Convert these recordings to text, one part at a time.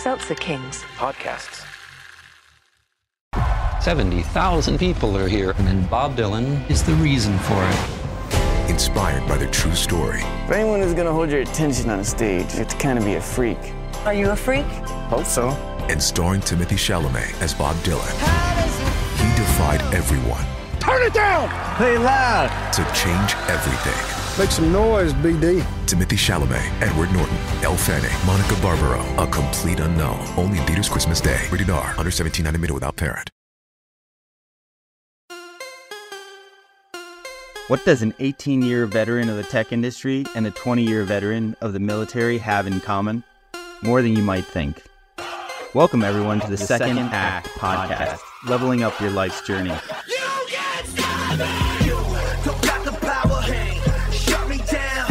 Seltzer Kings podcasts. 70,000 people are here, and Bob Dylan is the reason for it. Inspired by the true story. For anyone who's gonna hold your attention on a stage, you have to kind of be a freak. Are you a freak? Hope so. And starring Timothy Chalamet as Bob Dylan. He defied everyone. Turn it down! Play loud! To change everything. Make some noise, BD. Timothy Chalamet, Edward Norton, Elle Fanning, Monica Barbaro. A complete unknown. Only in theaters Christmas Day. Rated R. Under 17, not admitted without parent. What does an 18-year veteran of the tech industry and a 20-year veteran of the military have in common? More than you might think. Welcome, everyone, to the Second Act Podcast, leveling up your life's journey. You can't stop me! You don't got the power, hey, shut me down.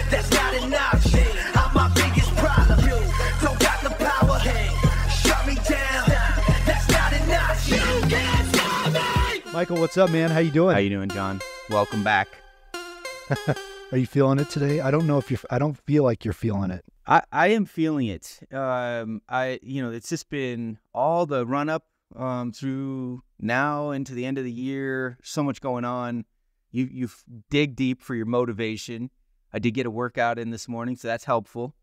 That's not an option. I'm my biggest problem. You don't got the power, hey, shut me down. That's not an option. You can't stop me! Michael, what's up, man? How you doing? How you doing, John? Welcome back. Are you feeling it today? I don't know if I don't feel like you're feeling it. I am feeling it. It's just been all the run up through now into the end of the year. So much going on. You dig deep for your motivation. I did get a workout in this morning, so that's helpful.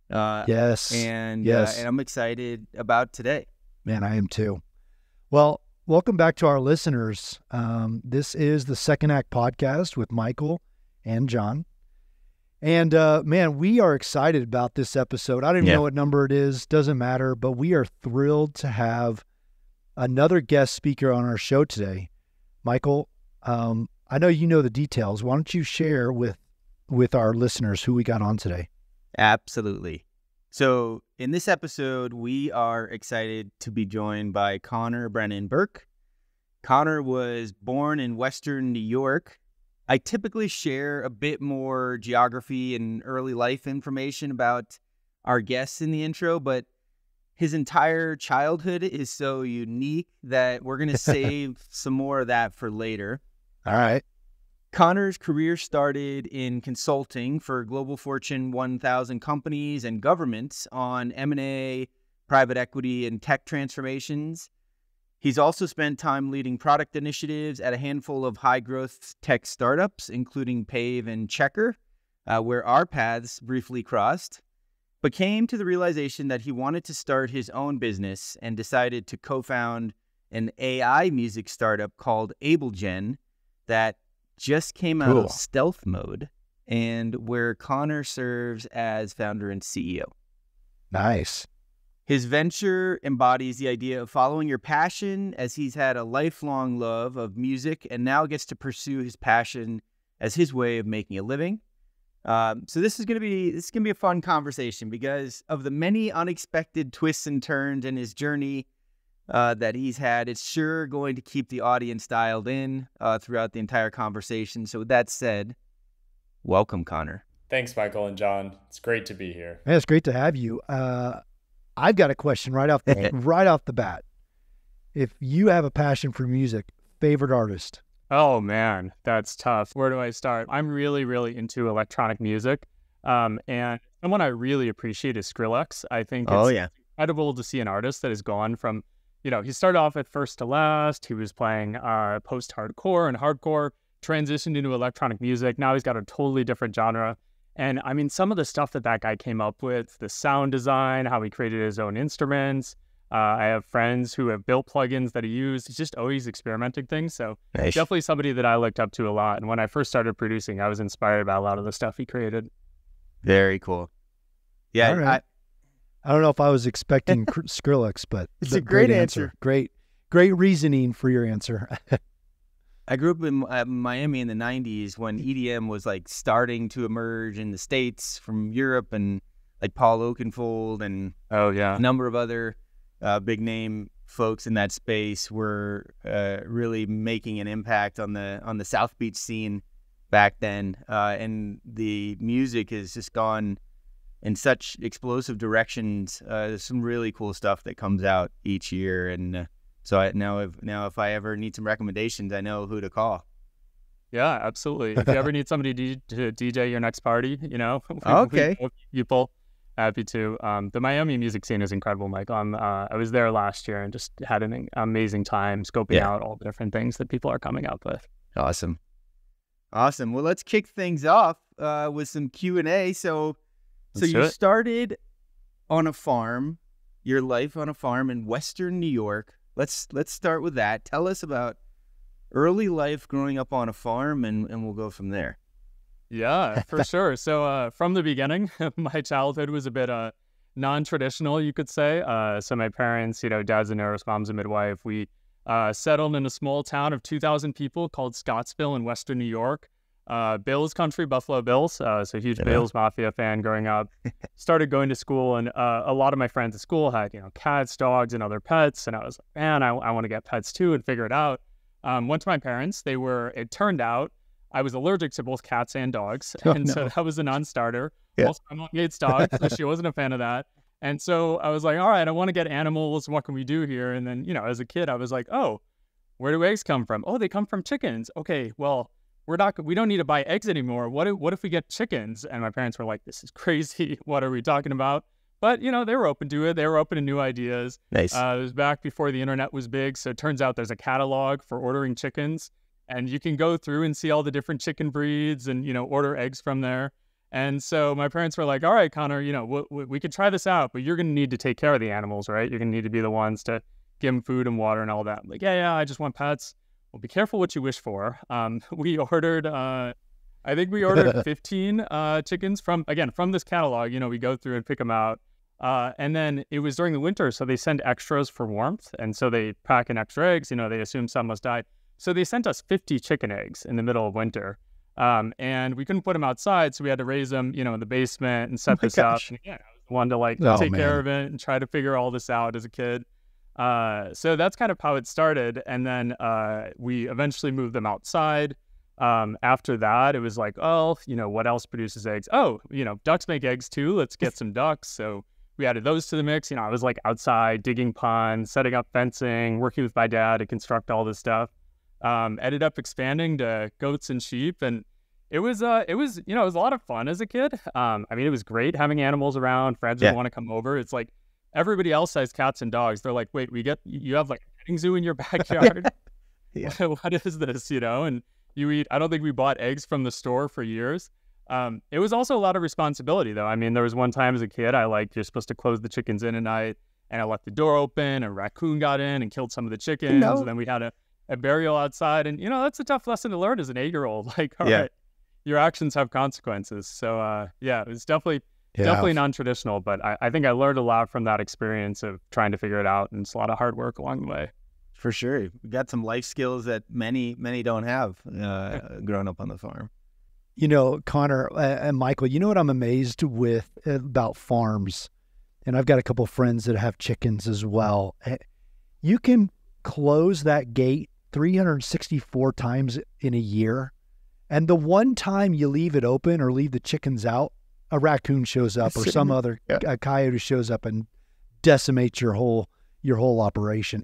Yes. And yes. I'm excited about today. Man, I am too. Well, welcome back to our listeners. This is the Second Act Podcast with Michael and John. And man, we are excited about this episode. I don't even know what number it is. Doesn't matter. But we are thrilled to have another guest speaker on our show today. Michael, I know you know the details. Why don't you share with our listeners who we got on today? Absolutely. So in this episode, we are excited to be joined by Conor Brennan-Burke. Conor was born in Western New York. I typically share a bit more geography and early life information about our guests in the intro, but his entire childhood is so unique that we're going to save some more of that for later. All right. Conor's career started in consulting for Global Fortune 1000 companies and governments on M&A, private equity, and tech transformations. He's also spent time leading product initiatives at a handful of high-growth tech startups, including Pave and Checker, where our paths briefly crossed, but came to the realization that he wanted to start his own business and decided to co-found an AI music startup called AbleGen that just came out of stealth mode and where Conor serves as founder and CEO. Nice. His venture embodies the idea of following your passion, as he's had a lifelong love of music and now gets to pursue his passion as his way of making a living. So this is gonna be a fun conversation because of the many unexpected twists and turns in his journey that he's had. It's sure going to keep the audience dialed in throughout the entire conversation. So with that said, welcome, Conor. Thanks, Michael and John. It's great to be here. Man, it's great to have you. I've got a question right off the bat. If you have a passion for music, favorite artist? Oh, man, that's tough. Where do I start? I'm really, really into electronic music. And someone I really appreciate is Skrillex. I think it's incredible to see an artist that has gone from, he started off at first to last. He was playing post-hardcore and hardcore, transitioned into electronic music. Now he's got a totally different genre. And I mean, some of the stuff that guy came up with, the sound design, how he created his own instruments. I have friends who have built plugins that he used. He's just always experimenting things. So definitely somebody that I looked up to a lot. And when I first started producing, I was inspired by a lot of the stuff he created. Very cool. Yeah. Right. I don't know if I was expecting Skrillex, but it's a great answer. Great reasoning for your answer. I grew up in Miami in the 90s when EDM was like starting to emerge in the States from Europe, and like Paul Oakenfold and a number of other big name folks in that space were really making an impact on the South Beach scene back then. And the music has just gone in such explosive directions. There's some really cool stuff that comes out each year, and so now if I ever need some recommendations, I know who to call. Yeah, absolutely. If you ever need somebody to DJ your next party, Okay. people. Happy to. The Miami music scene is incredible, Mike. I was there last year and just had an amazing time scoping out all the different things that people are coming up with. Awesome. Well, let's kick things off with some Q&A. So you started on a farm, your life on a farm in Western New York. Let's start with that. Tell us about early life growing up on a farm, and we'll go from there. Yeah, for sure. So from the beginning, my childhood was a bit non-traditional, you could say. So my parents, dad's a nurse, mom's a midwife. We settled in a small town of 2,000 people called Scottsville in Western New York. Bills country, Buffalo Bills. So huge Bills Mafia fan growing up. Started going to school, and a lot of my friends at school had, cats, dogs, and other pets. And I was like, man, I want to get pets too and figure it out. Went to my parents. It turned out I was allergic to both cats and dogs. So that was a non-starter. Also, my mom hates dogs, so she wasn't a fan of that. And so I was like, all right, I want to get animals. What can we do here? And then, as a kid, I was like, oh, where do eggs come from? Oh, they come from chickens. Okay, well, we don't need to buy eggs anymore. What if we get chickens? And my parents were like, this is crazy. What are we talking about? But, they were open to it. They were open to new ideas. Nice. It was back before the internet was big. So it turns out there's a catalog for ordering chickens. And you can go through and see all the different chicken breeds and, order eggs from there. And so my parents were like, all right, Connor, we could try this out, but you're going to need to take care of the animals, right? You're going to need to be the ones to give them food and water and all that. I'm like, yeah, I just want pets. Well, be careful what you wish for. We ordered, I think we ordered 15 chickens from this catalog. We go through and pick them out. And then it was during the winter, so they send extras for warmth. And so they pack in extra eggs. They assume some must die. So they sent us 50 chicken eggs in the middle of winter. And we couldn't put them outside, so we had to raise them, in the basement and set this up. And again, I was the one to take care of it and try to figure all this out as a kid. So that's kind of how it started. And then we eventually moved them outside. After that, it was like, oh, what else produces eggs? Oh, ducks make eggs too. Let's get some ducks. So we added those to the mix. I was like outside digging ponds, setting up fencing, working with my dad to construct all this stuff. Ended up expanding to goats and sheep, and it was a lot of fun as a kid. It was great having animals around. Friends would want to come over. It's like everybody else has cats and dogs. They're like, wait, you have like a petting zoo in your backyard? What is this? And you eat. I don't think we bought eggs from the store for years. It was also a lot of responsibility, though. There was one time as a kid, you're supposed to close the chickens in at night, and I left the door open, and a raccoon got in and killed some of the chickens, and then we had a burial outside. And, that's a tough lesson to learn as an 8-year-old. Like, all right, your actions have consequences. So, it was definitely non-traditional, but I think I learned a lot from that experience of trying to figure it out. And it's a lot of hard work along the way. For sure. We got some life skills that many don't have growing up on the farm. Connor and Michael, what I'm amazed with about farms, and I've got a couple of friends that have chickens as well. You can close that gate 364 times in a year, and the one time you leave it open or leave the chickens out, a raccoon shows up or some other a coyote shows up and decimates your whole operation.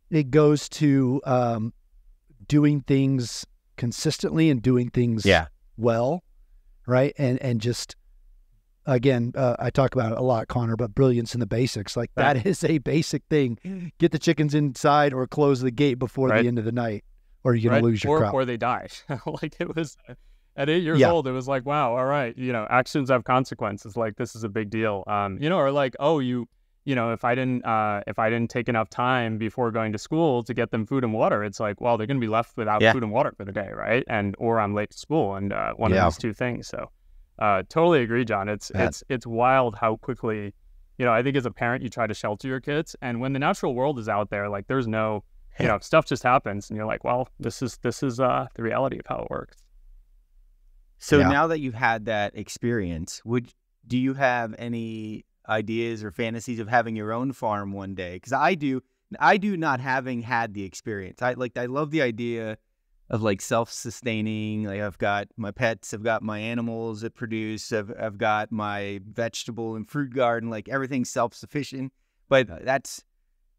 It goes to doing things consistently and doing things well, right? And just again, I talk about it a lot, Connor, but brilliance in the basics. Like that is a basic thing. Get the chickens inside or close the gate before the end of the night, or you're going to lose your crop. Or they die. Like it was at 8 years old, it was like, wow, all right, actions have consequences. Like this is a big deal. Or like, oh, if I didn't take enough time before going to school to get them food and water, it's like, well, they're going to be left without food and water for the day, right? Or I'm late to school, and one of these two things. So. Totally agree, John. It's wild how quickly, I think as a parent, you try to shelter your kids. And when the natural world is out there, like there's no, stuff just happens and you're like, well, this is the reality of how it works. So now that you've had that experience, do you have any ideas or fantasies of having your own farm one day? Because I do not, having had the experience. I love the idea of like self-sustaining. Like I've got my pets, I've got my animals that produce, I've got my vegetable and fruit garden, like everything's self-sufficient. But that's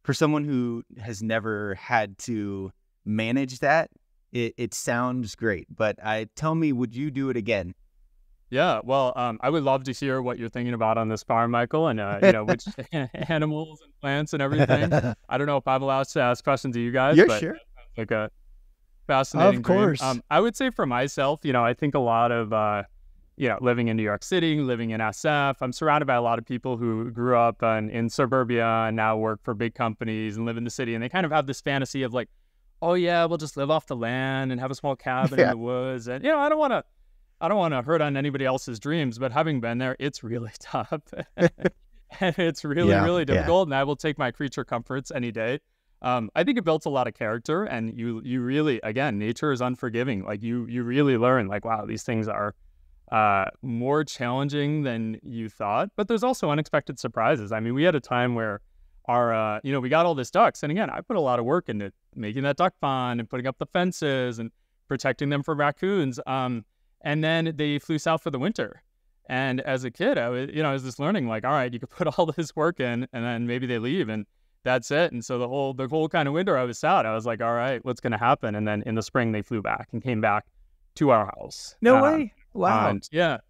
for someone who has never had to manage that. It sounds great, but tell me, would you do it again? Yeah, well, I would love to hear what you're thinking about on this farm, Michael, and which animals and plants and everything. I don't know if I'm allowed to ask questions to you guys, but sure. that sounds like a fascinating Of course. dream. I would say for myself, I think a lot of living in New York City, living in SF, I'm surrounded by a lot of people who grew up in suburbia and now work for big companies and live in the city, and they kind of have this fantasy of like, oh yeah, we'll just live off the land and have a small cabin in the woods, and I don't want to hurt on anybody else's dreams, but having been there, it's really tough. And it's really difficult. And I will take my creature comforts any day. I think it built a lot of character, and you really, again, nature is unforgiving. Like you really learn like, wow, these things are more challenging than you thought, but there's also unexpected surprises. I mean, we had a time where our, we got all this ducks. And again, I put a lot of work into making that duck pond and putting up the fences and protecting them from raccoons. And then they flew south for the winter. And as a kid, I was just learning like, all right, you could put all this work in and then maybe they leave and that's it. And so the whole kind of winter I was out, I was like, all right, what's going to happen? And then in the spring they flew back and came back to our house. No way. Wow. And it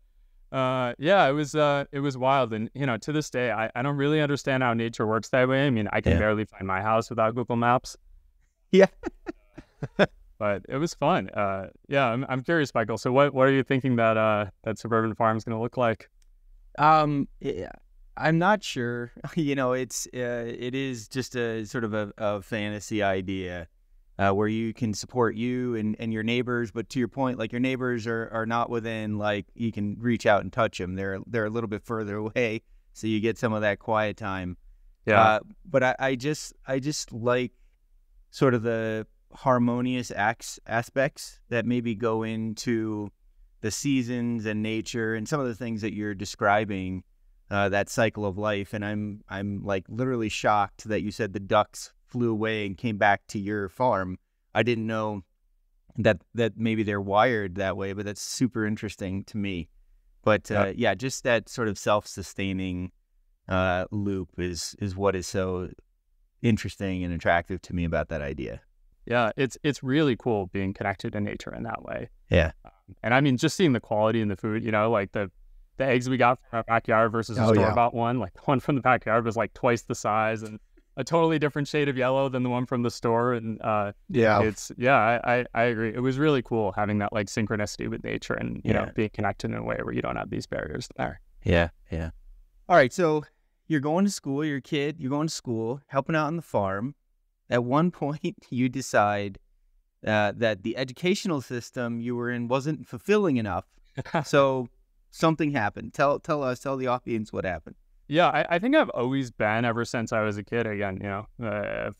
was wild. And, to this day, I don't really understand how nature works that way. I mean, I can barely find my house without Google Maps. Yeah. But it was fun. I'm curious, Michael. So what are you thinking that suburban farm is going to look like? Yeah, I'm not sure. It is just a sort of a fantasy idea where you can support you and your neighbors. But to your point, like your neighbors are not within, like you can reach out and touch them. They're a little bit further away. So you get some of that quiet time. Yeah. But I just like sort of the harmonious aspects that maybe go into the seasons and nature and some of the things that you're describing, that cycle of life. And I'm like literally shocked that you said the ducks flew away and came back to your farm. I didn't know that maybe they're wired that way, but that's super interesting to me. But just that sort of self-sustaining loop is what is so interesting and attractive to me about that idea. Yeah, it's really cool being connected to nature in that way. Yeah. And I mean, just seeing the quality in the food, like the eggs we got from our backyard versus a store-bought one. Like the one from the backyard was like twice the size and a totally different shade of yellow than the one from the store. And I agree. It was really cool having that like synchronicity with nature and, being connected in a way where you don't have these barriers there. Yeah, yeah. All right, so you're going to school, you're a kid, you're going to school, helping out on the farm. At one point, you decide that the educational system you were in wasn't fulfilling enough. So something happened. Tell the audience what happened. Yeah, I think I've always been, ever since I was a kid, again,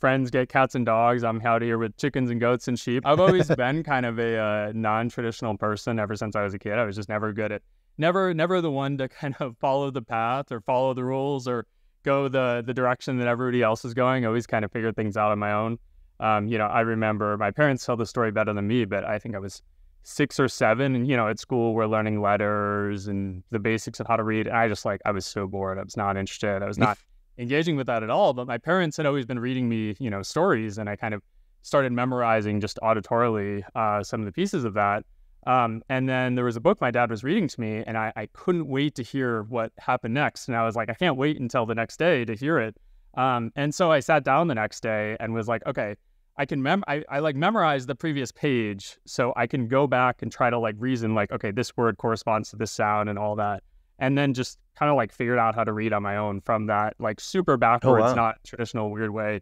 friends get cats and dogs. I'm out here with chickens and goats and sheep. I've always been kind of a non-traditional person ever since I was a kid. I was just never good at, never the one to kind of follow the path or follow the rules or go the direction that everybody else is going. I always kind of figured things out on my own. I remember my parents tell the story better than me, but I think I was 6 or 7 and, at school we're learning letters and the basics of how to read. And I was so bored. I was not interested. I was not engaging with that at all. But my parents had always been reading me, stories, and I kind of started memorizing just auditorily some of the pieces of that. And then there was a book my dad was reading to me, and I couldn't wait to hear what happened next. And I was like, I can't wait until the next day to hear it. And so I sat down the next day and was like, okay, I can I memorize the previous page, so I can go back and try to like reason like, okay, this word corresponds to this sound and all that. And then just kind of like figured out how to read on my own from that like super backwards, not traditional weird way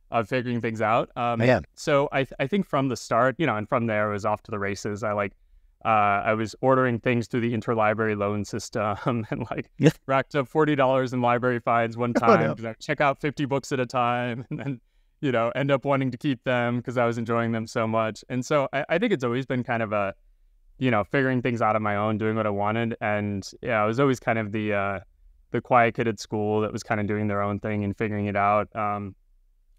of figuring things out. So I think from the start, and from there I was off to the races. I was ordering things through the interlibrary loan system and racked up $40 in library fines one time because I check out 50 books at a time and then, end up wanting to keep them because I was enjoying them so much. And so I think it's always been kind of a, figuring things out on my own, doing what I wanted. And I was always kind of the quiet kid at school that was kind of doing their own thing and figuring it out.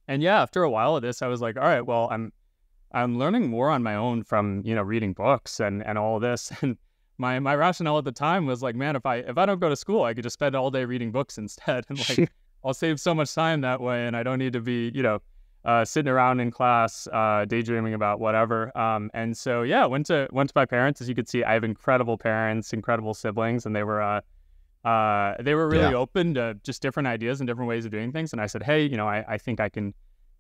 After a while of this, I was like, all right, well, I'm learning more on my own from, reading books and all of this. And my rationale at the time was like, man, if I don't go to school, I could just spend all day reading books instead. And I'll save so much time that way. And I don't need to be, sitting around in class, daydreaming about whatever. And so, yeah, went to my parents. As you could see, I have incredible parents, incredible siblings, and they were really open to just different ideas and different ways of doing things. And I said, hey, I think I can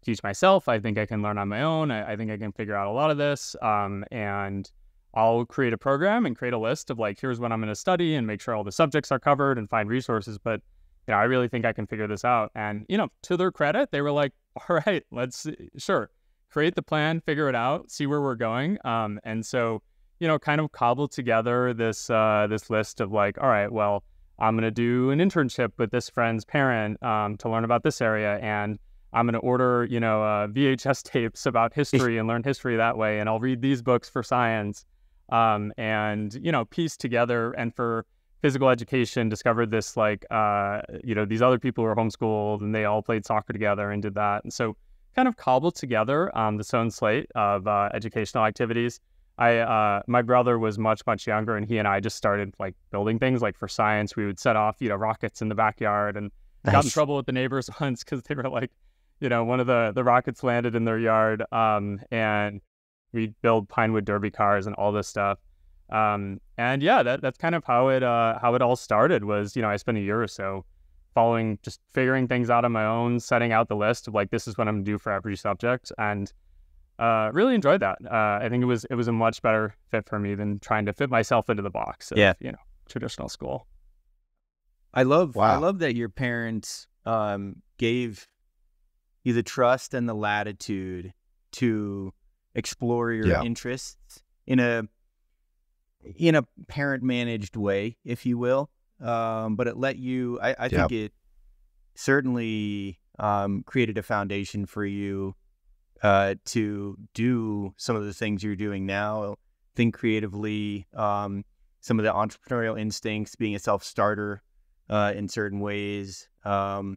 teach myself. I think I can learn on my own. I think I can figure out a lot of this. And I'll create a program and create a list of like, here's what I'm going to study and make sure all the subjects are covered and find resources. But, I really think I can figure this out. And, to their credit, they were like, all right, sure, create the plan, figure it out, see where we're going. And so, kind of cobbled together this list of like, all right, well, I'm going to do an internship with this friend's parent to learn about this area. And I'm going to order, VHS tapes about history and learn history that way. And I'll read these books for science and, piece together. And for physical education, discovered this, like, these other people who were homeschooled and they all played soccer together and did that. And so kind of cobbled together this own slate of educational activities. My brother was much, much younger, and he and I just started like building things. Like for science, we would set off, rockets in the backyard, and got in trouble with the neighbors once because they were like, one of the rockets landed in their yard, and we'd build Pinewood Derby cars and all this stuff. And yeah, that's kind of how it all started. Was, I spent a year or so just figuring things out on my own, setting out the list of like, this is what I'm gonna do for every subject, and really enjoyed that. I think it was a much better fit for me than trying to fit myself into the box of, traditional school. I love that your parents gave you the trust and the latitude to explore your interests in a parent managed way, if you will. But it let you, I think it certainly created a foundation for you to do some of the things you're doing now, think creatively, some of the entrepreneurial instincts, being a self-starter in certain ways. And,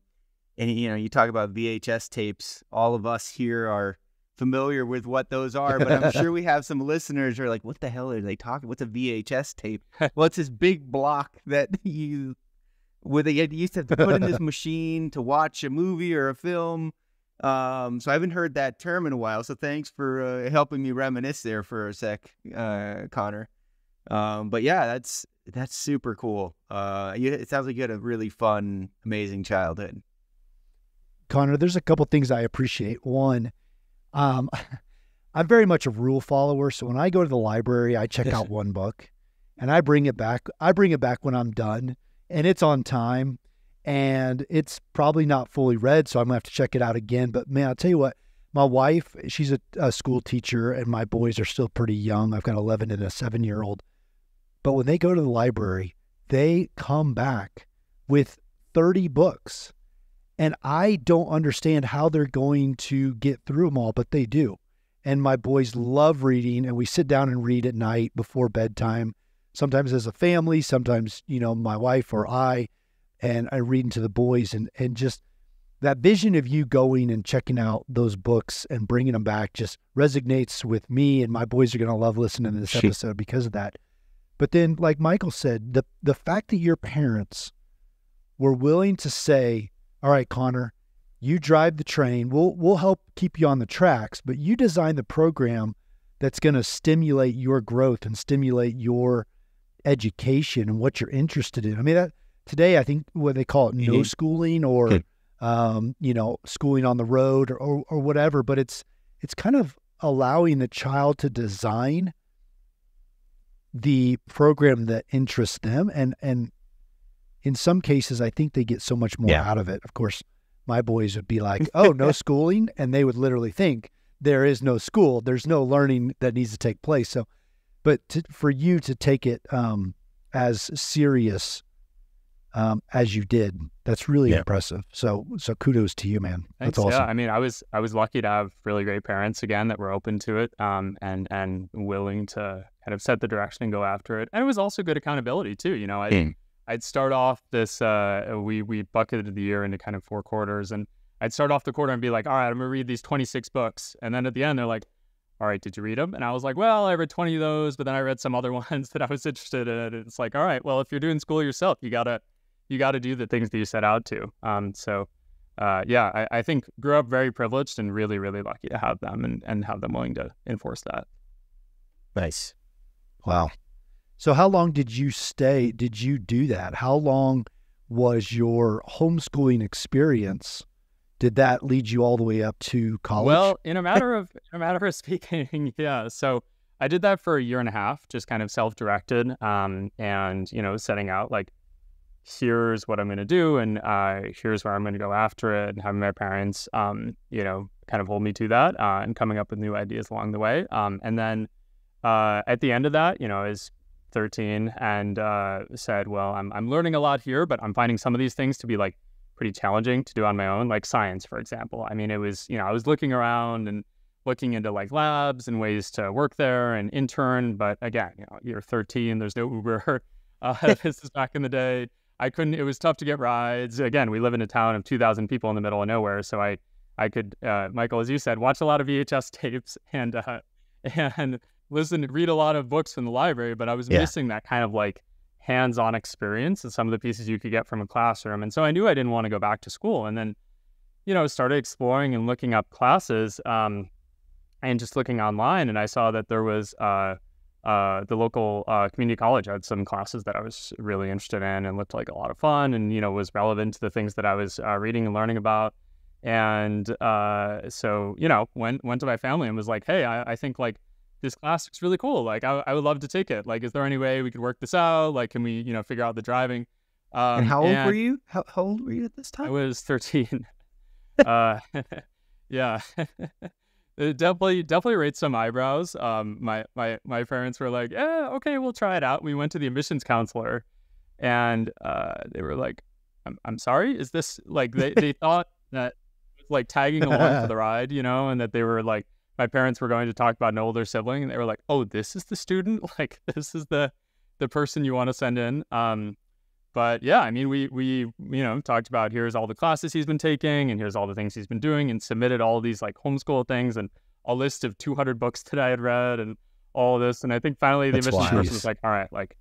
you talk about VHS tapes. All of us here are familiar with what those are, but I'm sure we have some listeners who are like, what the hell are they talking? What's a VHS tape? Well, it's this big block that you used to have to put in this machine to watch a movie or a film. So I haven't heard that term in a while. So thanks for helping me reminisce there for a sec, Conor. But yeah, that's super cool. It sounds like you had a really fun, amazing childhood. Conor, there's a couple things I appreciate. One, I'm very much a rule follower. So when I go to the library, I check out one book and I bring it back. I bring it back when I'm done, and it's on time. And it's probably not fully read, so I'm going to have to check it out again. But, man, I'll tell you what, my wife, she's a school teacher, and my boys are still pretty young. I've got 11 and a 7-year-old. But when they go to the library, they come back with 30 books. And I don't understand how they're going to get through them all, but they do. And my boys love reading, and we sit down and read at night before bedtime, sometimes as a family, sometimes, my wife or I. And I read into the boys, and just that vision of you going and checking out those books and bringing them back just resonates with me, and my boys are going to love listening to this episode because of that. But then, like Michael said, the fact that your parents were willing to say, all right, Conor, you drive the train. We'll help keep you on the tracks, but you design the program that's going to stimulate your growth and stimulate your education and what you're interested in. I mean, today, I think what they call it, no schooling or, schooling on the road or whatever, but it's kind of allowing the child to design the program that interests them. And in some cases, I think they get so much more out of it. Of course, my boys would be like, oh, no schooling. And they would literally think there is no school. There's no learning that needs to take place. So, but for you to take it as serious as you did, that's really impressive. So kudos to you, man. Thanks. That's awesome. Yeah, I mean, I was lucky to have really great parents again that were open to it, and willing to kind of set the direction and go after it. And it was also good accountability too. I'd start off this. We bucketed the year into kind of 4 quarters, and I'd start off the quarter and be like, all right, I'm gonna read these 26 books, and then at the end they're like, all right, did you read them? And I was like, well, I read 20 of those, but then I read some other ones that I was interested in. And it's like, all right, well, if you're doing school yourself, you gotta do the things that you set out to. So I think grew up very privileged and really, really lucky to have them and have them willing to enforce that. Nice. Wow. So how long did you do that? How long was your homeschooling experience? Did that lead you all the way up to college? Well, in a matter of speaking, yeah. So I did that for a year and a half, just kind of self-directed, and setting out like, here's what I'm going to do, and here's where I'm going to go after it, and having my parents, kind of hold me to that, and coming up with new ideas along the way. And then at the end of that, I was 13 and said, well, I'm learning a lot here, but I'm finding some of these things to be like pretty challenging to do on my own, like science, for example. I mean, it was, I was looking around and looking into like labs and ways to work there and intern. But again, you're 13, there's no Uber. This is back in the day. It was tough to get rides. Again, we live in a town of 2,000 people in the middle of nowhere. So I could, Michael, as you said, watch a lot of VHS tapes and read a lot of books from the library, but I was missing that kind of like hands-on experience and some of the pieces you could get from a classroom. And so I knew I didn't want to go back to school. And then, started exploring and looking up classes and just looking online. And I saw that there was the local community college had some classes that I was really interested in and looked like a lot of fun and, was relevant to the things that I was reading and learning about. And so, went to my family and was like, hey, I think like this class looks really cool. Like, I would love to take it. Like, is there any way we could work this out? Like, can we, figure out the driving? And how old were you? How old were you at this time? I was 13. Yeah. It definitely raised some eyebrows. My parents were like, yeah, okay, we'll try it out. We went to the admissions counselor and they were like, I'm sorry, is this like, they thought that like tagging along for the ride, and that they were like, my parents were going to talk about an older sibling, and they were like, oh, this is the student? Like, this is the person you want to send in. But yeah, I mean, we talked about here's all the classes he's been taking, and here's all the things he's been doing, and submitted all these like homeschool things and a list of 200 books that I had read and all of this. And I think finally the admissions person was like, all right, like,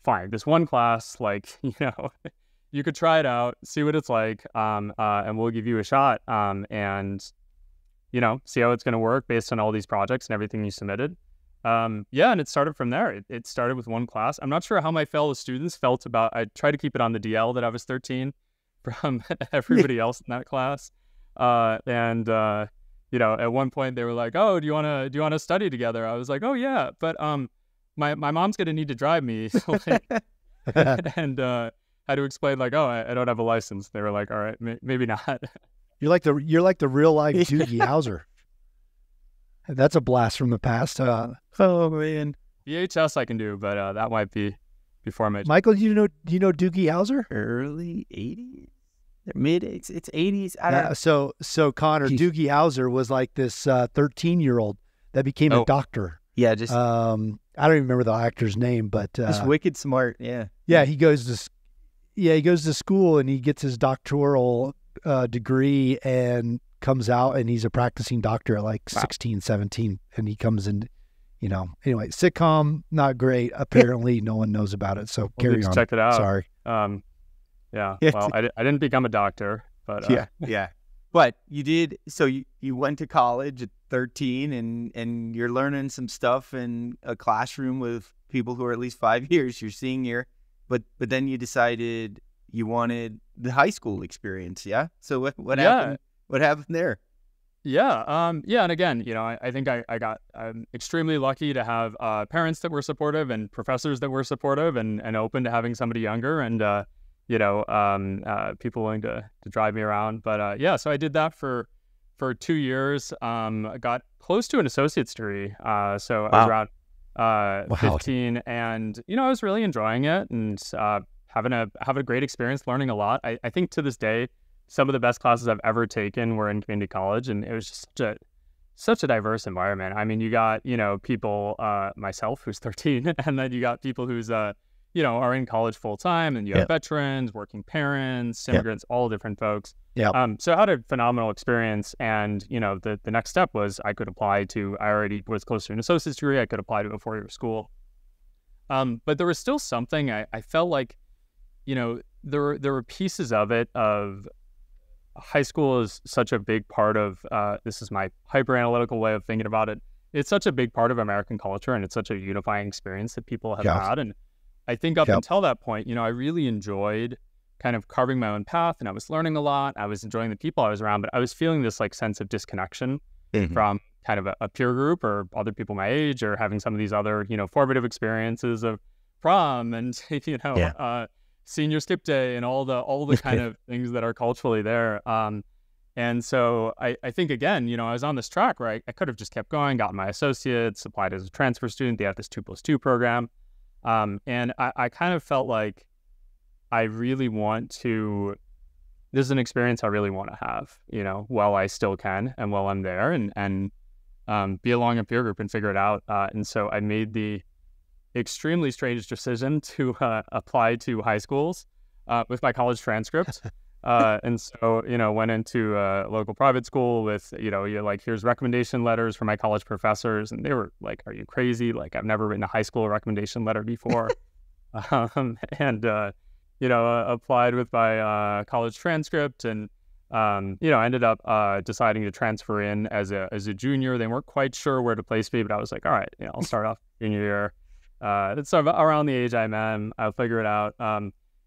fine, this one class, like, you could try it out, see what it's like, and we'll give you a shot. And see how it's going to work based on all these projects and everything you submitted. And it started from there. It started with one class. I'm not sure how my fellow students felt about, I tried to keep it on the DL that I was 13 from everybody else in that class. At one point they were like, oh, do you want to study together? I was like, oh yeah, but my mom's going to need to drive me. And had to explain like, oh, I don't have a license. They were like, all right, maybe not. You're like the real life Doogie Howser. That's a blast from the past. Oh man. VHS I can do, but that might be before my. Michael, do you know Doogie Howser? Early 80s, mid it's 80s. So Connor, Doogie Howser was like this 13-year-old that became a doctor. Yeah, just I don't even remember the actor's name, but just wicked smart. Yeah. Yeah, he goes to school and he gets his doctoral degree and comes out and he's a practicing doctor at like 16, 17, and he comes in, anyway, sitcom, not great. Apparently no one knows about it. So carry on. Check it out. Sorry. Yeah. Well, I didn't become a doctor, but yeah. But you did. So you went to college at 13 and you're learning some stuff in a classroom with people who are at least 5 years, your senior, but then you decided you wanted the high school experience. Yeah. So what happened? What happened there? Yeah. And again, I think I'm extremely lucky to have parents that were supportive and professors that were supportive and open to having somebody younger and, people willing to drive me around. But so I did that for 2 years. I got close to an associate's degree. So I was around 15 and, I was really enjoying it and having a great experience, learning a lot. I think to this day, some of the best classes I've ever taken were in community college, and it was just such a diverse environment. I mean, you got, people, myself, who's 13, and then you got people who's, are in college full time, and you have veterans, working parents, immigrants, all different folks. Yeah. So I had a phenomenal experience, and, the next step was I already was close to an associate's degree. I could apply to a 4-year school. But there was still something I felt like, there were pieces of it high school is such a big part of, this is my hyper analytical way of thinking about it. It's such a big part of American culture, and it's such a unifying experience that people have had. And I think up until that point, I really enjoyed kind of carving my own path, and I was learning a lot. I was enjoying the people I was around, but I was feeling this like sense of disconnection from kind of a peer group or other people my age, or having some of these other, formative experiences of prom and, senior skip day and all the kind of things that are culturally there. And so I think, again, I was on this track where I could have just kept going, gotten my associates, applied as a transfer student. They have this 2+2 program. And I kind of felt like I really want to, this is an experience I really want to have, while I still can and while I'm there, and be along a peer group and figure it out. And so I made the extremely strange decision to apply to high schools with my college transcript. And so, went into a local private school with, here's recommendation letters from my college professors. And they were like, are you crazy? Like, I've never written a high school recommendation letter before. Applied with my college transcript, and, ended up deciding to transfer in as a junior. They weren't quite sure where to place me, but I was like, all right, I'll start off junior year. It's sort of around the age I'm in. I'll figure it out.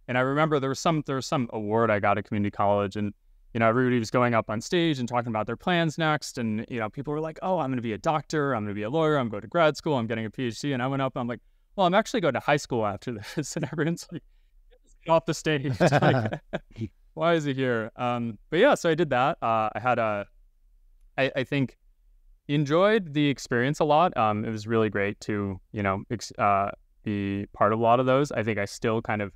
And I remember there was some award I got at community college, and everybody was going up on stage and talking about their plans next, and people were like, "Oh, I'm going to be a doctor. I'm going to be a lawyer. I'm going to grad school. I'm getting a PhD." And I went up and I'm like, "Well, I'm actually going to high school after this." And everyone's like, "Get off the stage! Like, why is he here?" But yeah, so I did that. I had I think enjoyed the experience a lot. It was really great to be part of a lot of those. I think I still kind of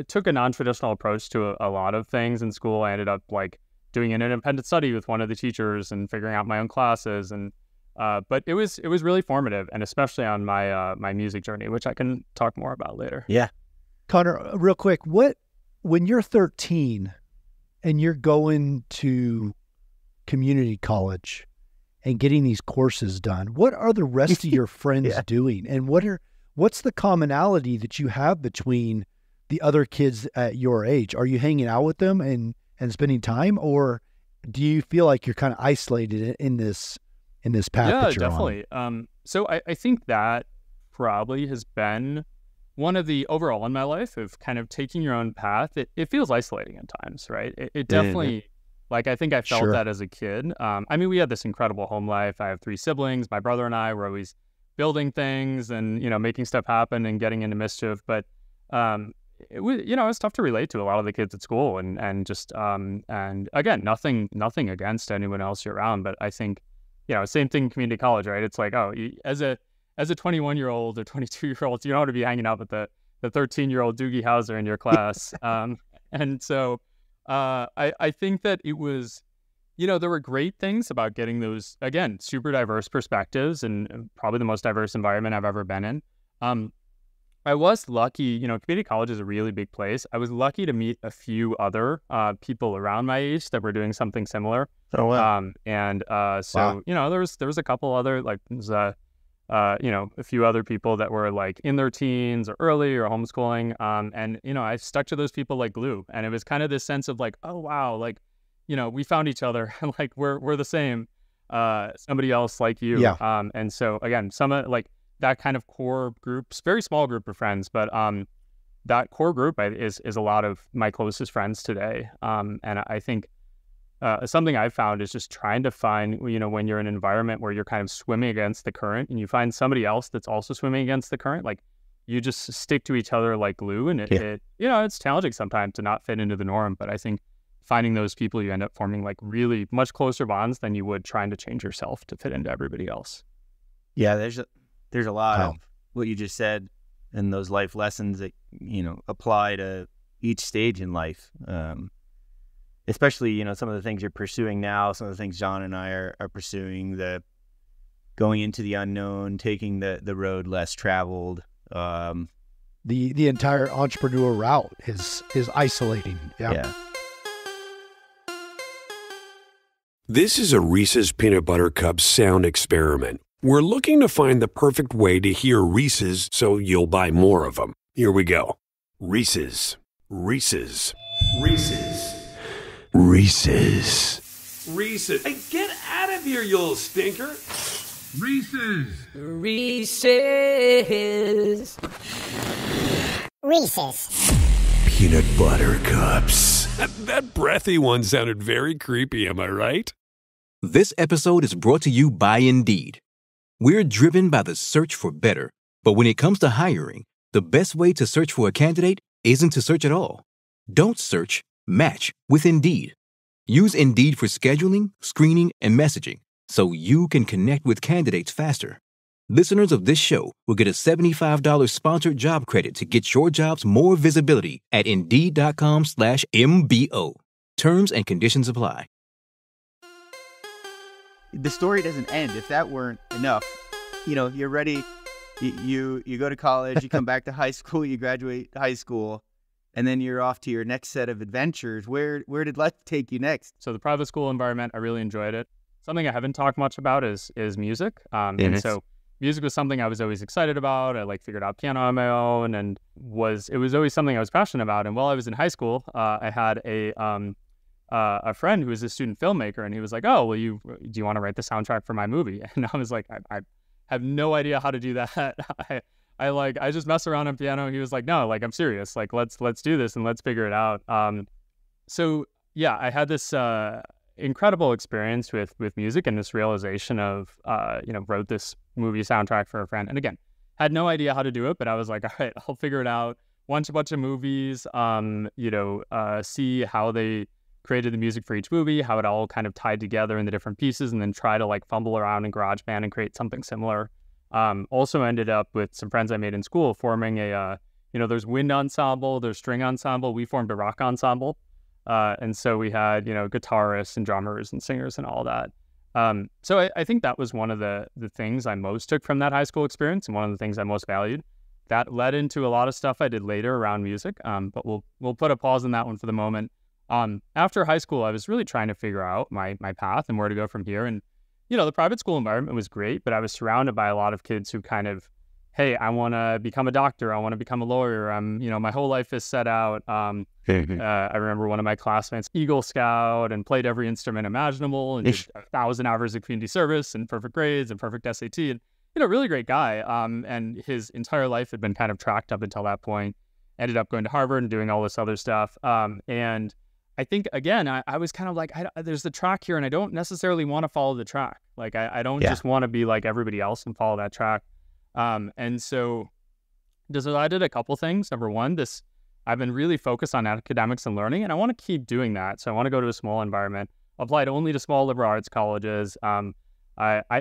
took a non-traditional approach to a lot of things in school. I ended up like doing an independent study with one of the teachers and figuring out my own classes. And but it was really formative, and especially on my my music journey, which I can talk more about later. Yeah. Conor, real quick, when you're 13 and you're going to community college and getting these courses done, what are the rest of your friends doing? And what's the commonality that you have between the other kids at your age? Are you hanging out with them and spending time, or do you feel like you're kind of isolated in this path that you're definitely. on? So I think that probably has been one of the overall in my life of kind of taking your own path. It feels isolating at times, right? It definitely, like, I think I felt that as a kid. I mean, we had this incredible home life. I have 3 siblings. My brother and I were always building things and, making stuff happen and getting into mischief. But, it was, it was tough to relate to a lot of the kids at school, and just, and again, nothing against anyone else you're around. But I think, same thing in community college, right? It's like, as a 21-year-old or 22-year-old, you don't want to be hanging out with the 13-year-old Doogie Howser in your class. And so I think that it was, there were great things about getting those, again, super diverse perspectives, and probably the most diverse environment I've ever been in. I was lucky, community college is a really big place. I was lucky to meet a few other people around my age that were doing something similar. Oh, wow. So, there was a couple other, like, a few other people that were like in their teens or early or homeschooling. And, I stuck to those people like glue. And it was kind of this sense of like, oh, wow, like, we found each other, like we're the same, somebody else like you. Yeah. And so again, some like that kind of core groups, very small group of friends, but that core group is a lot of my closest friends today. And I think something I've found is just trying to find, when you're in an environment where you're kind of swimming against the current and you find somebody else that's also swimming against the current, like you just stick to each other like glue. And it's challenging sometimes to not fit into the norm. But I think finding those people, you end up forming like really much closer bonds than you would trying to change yourself to fit into everybody else. Yeah, there's a lot of what you just said and those life lessons that, apply to each stage in life. Especially, some of the things you're pursuing now, some of the things John and I are pursuing, the going into the unknown, taking the road less traveled. The entire entrepreneur route is isolating. Yeah. This is a Reese's Peanut Butter Cup sound experiment. We're looking to find the perfect way to hear Reese's so you'll buy more of them. Here we go. Reese's, Reese's, Reese's. Reese's. Reese's. Hey, get out of here, you little stinker. Reese's. Reese's. Reese's. Peanut butter cups. That breathy one sounded very creepy, am I right? This episode is brought to you by Indeed. We're driven by the search for better, but when it comes to hiring, the best way to search for a candidate isn't to search at all. Don't search, match with Indeed. Use Indeed for scheduling, screening, and messaging so you can connect with candidates faster. Listeners of this show will get a $75 sponsored job credit to get your jobs more visibility at Indeed.com/MBO. Terms and conditions apply. The story doesn't end. If that weren't enough, you're ready. You go to college, you come back to high school, you graduate high school, and then you're off to your next set of adventures. Where did life take you next? So the private school environment, I really enjoyed it. Something I haven't talked much about is music. And so music was something I was always excited about. I figured out piano on my own, and it was always something I was passionate about. And while I was in high school, I had a friend who was a student filmmaker, and he was like, "Oh, well, do you want to write the soundtrack for my movie?" And I was like, I have no idea how to do that. I just mess around on piano. He was like, "No, I'm serious. Let's do this and let's figure it out." So yeah, I had this incredible experience with music and this realization of wrote this movie soundtrack for a friend, and again, had no idea how to do it, but I was like, all right, I'll figure it out. Watch a bunch of movies, see how they created the music for each movie, how it all kind of tied together in the different pieces, and then try to fumble around in GarageBand and create something similar. Also ended up with some friends I made in school forming there's wind ensemble, there's string ensemble. We formed a rock ensemble. And so we had, guitarists and drummers and singers and all that. So I think that was one of the things I most took from that high school experience, and one of the things I most valued. That led into a lot of stuff I did later around music, but we'll put a pause on that one for the moment. After high school, I was really trying to figure out my path and where to go from here. And, the private school environment was great, but I was surrounded by a lot of kids who kind of, hey, I want to become a doctor. I want to become a lawyer. My whole life is set out. I remember one of my classmates, Eagle Scout, and played every instrument imaginable, and did 1,000 hours of community service and perfect grades and perfect SAT. And, really great guy. And his entire life had been kind of tracked up until that point. Ended up going to Harvard and doing all this other stuff. And I think, again, I was kind of like, there's the track here, and I don't necessarily want to follow the track. I don't just want to be like everybody else and follow that track. And so I did a couple things. Number one, I've been really focused on academics and learning, and I want to keep doing that. So I want to go to a small environment, applied only to small liberal arts colleges. I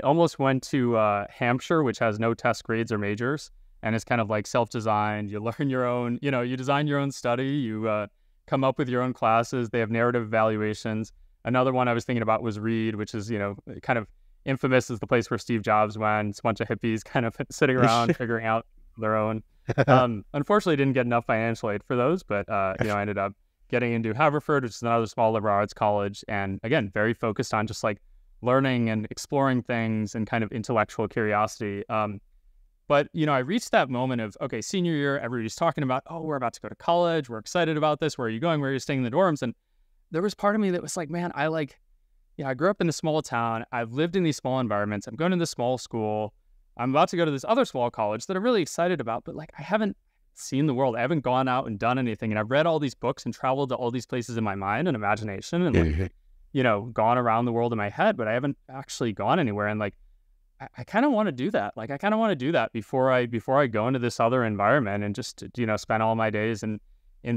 almost went to Hampshire, which has no test grades or majors, and it's kind of like self-designed. You learn your own, you design your own study, you come up with your own classes. They have narrative evaluations. Another one I was thinking about was Reed, which is, kind of infamous as the place where Steve Jobs went. It's a bunch of hippies kind of sitting around figuring out their own. Unfortunately, didn't get enough financial aid for those, but I ended up getting into Haverford, which is another small liberal arts college, and again, very focused on just learning and exploring things and kind of intellectual curiosity. But I reached that moment of, okay, senior year, everybody's talking about, oh, we're about to go to college, we're excited about this, where are you going, where are you staying in the dorms? And there was part of me that was like, man, I grew up in a small town. I've lived in these small environments. I'm going to this small school. I'm about to go to this other small college that I'm really excited about, but I haven't seen the world. I haven't gone out and done anything. And I've read all these books and traveled to all these places in my mind and imagination and gone around the world in my head, but I haven't actually gone anywhere. And I kind of want to do that. I kind of want to do that before I go into this other environment and just, spend all my days in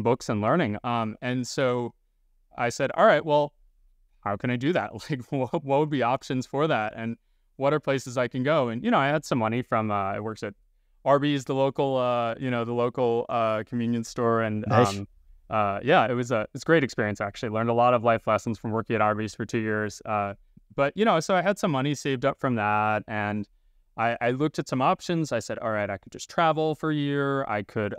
books and learning. And so I said, all right, well, how can I do that? What would be options for that? And what are places I can go? And, I had some money from, I worked at Arby's, the local convenience store. And, nice. It's a great experience, actually. Learned a lot of life lessons from working at Arby's for 2 years. But, so I had some money saved up from that, and I looked at some options. I said, all right, I could just travel for a year. I could,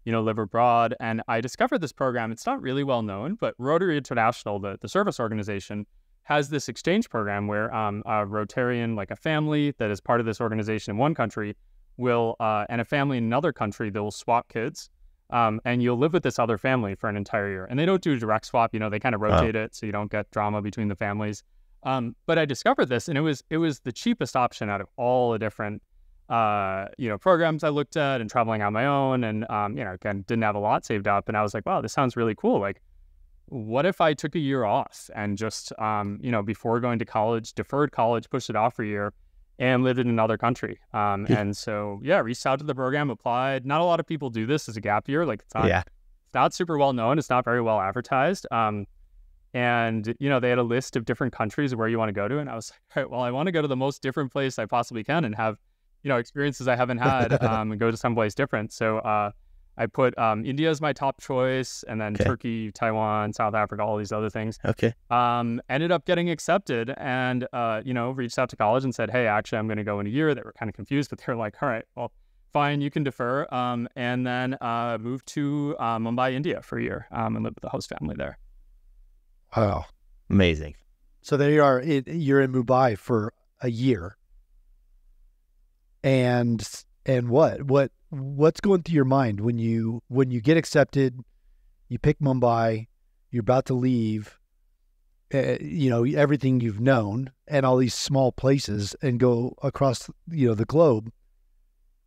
live abroad. And I discovered this program. It's not really well known, but Rotary International, the service organization, has this exchange program where a Rotarian, a family that is part of this organization in one country, will, and a family in another country, they'll swap kids. And you'll live with this other family for an entire year. And they don't do direct swap, they kind of rotate it so you don't get drama between the families. But I discovered this, and it was the cheapest option out of all the different programs I looked at and traveling on my own. And again, didn't have a lot saved up. And I was like, wow, this sounds really cool. Like, what if I took a year off and just before going to college, deferred college, pushed it off for a year, and lived in another country. And so, reached out to the program, applied. Not a lot of people do this as a gap year. Like, it's not super well known. It's not very well advertised. And, they had a list of different countries where you want to go to. And I was like, all right, well, I want to go to the most different place I possibly can and have, experiences I haven't had and go to someplace different. So I put India as my top choice, and then Turkey, Taiwan, South Africa, all these other things. Ended up getting accepted and, reached out to college and said, hey, actually, I'm going to go in a year. They were kind of confused, but they're like, all right, well, fine, you can defer. And then moved to Mumbai, India for a year and lived with the host family there. Wow. Amazing. So there you are. You're in Mumbai for a year. And what's going through your mind when you get accepted, you pick Mumbai, you're about to leave, everything you've known and all these small places and go across, the globe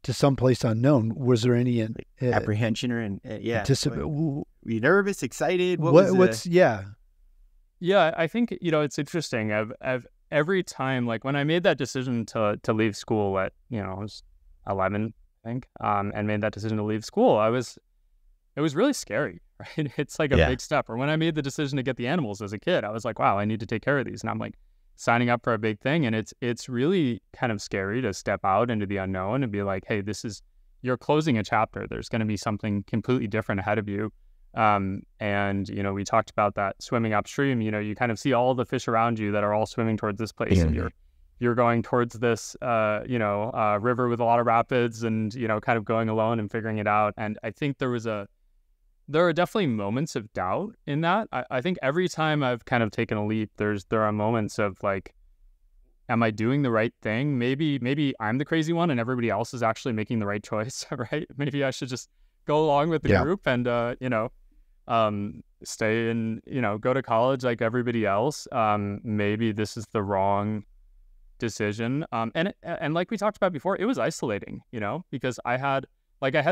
to someplace unknown. Was there any apprehension or were you nervous, excited? Yeah, I think, it's interesting. I've every time, like when I made that decision to leave school at, I was 11, I think, and made that decision to leave school, it was really scary, right? It's like a big step. Or when I made the decision to get the animals as a kid, I was like, wow, I need to take care of these. And I'm like signing up for a big thing. And it's really kind of scary to step out into the unknown and be like, hey, you're closing a chapter. There's going to be something completely different ahead of you. And, we talked about that swimming upstream, you kind of see all the fish around you that are all swimming towards this place. And you're going towards this, river with a lot of rapids and, kind of going alone and figuring it out. And I think there are definitely moments of doubt in that. I think every time I've kind of taken a leap, there are moments of like, am I doing the right thing? Maybe I'm the crazy one and everybody else is actually making the right choice, right? Maybe I should just go along with the group and, stay and, go to college like everybody else. Maybe this is the wrong decision. And like we talked about before, it was isolating, because I had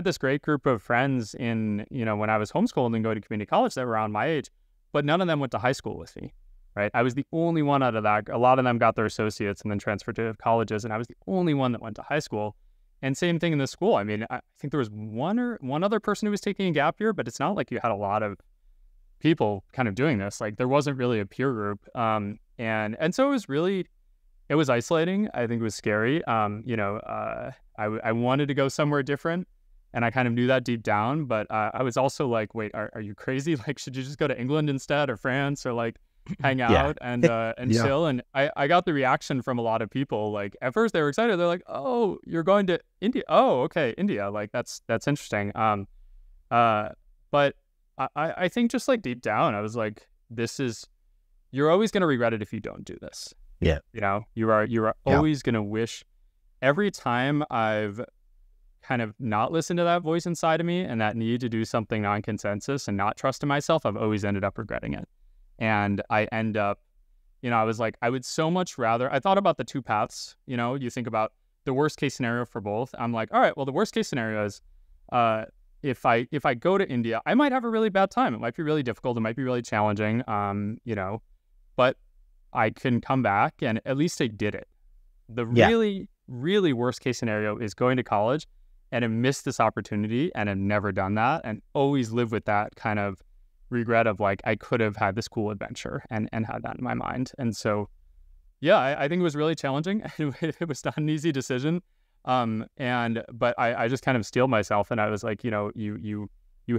this great group of friends in, when I was homeschooled and going to community college that were around my age, but none of them went to high school with me, right? I was the only one out of that. A lot of them got their associates and then transferred to colleges, and I was the only one that went to high school. And same thing in the school. I mean, I think there was one other person who was taking a gap year, but it's not like you had a lot of people kind of doing this. Like there wasn't really a peer group. And so it was isolating. I think it was scary. I wanted to go somewhere different, and I kind of knew that deep down, but I was also like, wait, are you crazy? Like, should you just go to England instead, or France, or like hang out and chill? And I got the reaction from a lot of people. Like at first they were excited. They're like, oh, you're going to India. Oh, okay. India. Like that's interesting. But I think just like deep down, I was like, you're always going to regret it if you don't do this. Yeah. You are always going to wish. Every time I've kind of not listened to that voice inside of me and that need to do something non-consensus and not trust in myself, I've always ended up regretting it. And I end up, I was like, I would so much rather, I thought about the two paths, you think about the worst case scenario for both. I'm like, all right, well, the worst case scenario is if I go to India, I might have a really bad time. It might be really difficult. It might be really challenging, but I can come back and at least I did it. The really, really worst case scenario is going to college and I missed this opportunity and I've never done that and always live with that kind of regret of like, I could have had this cool adventure and had that in my mind. And so, I think it was really challenging. It was not an easy decision. But I just kind of steeled myself and I was like, you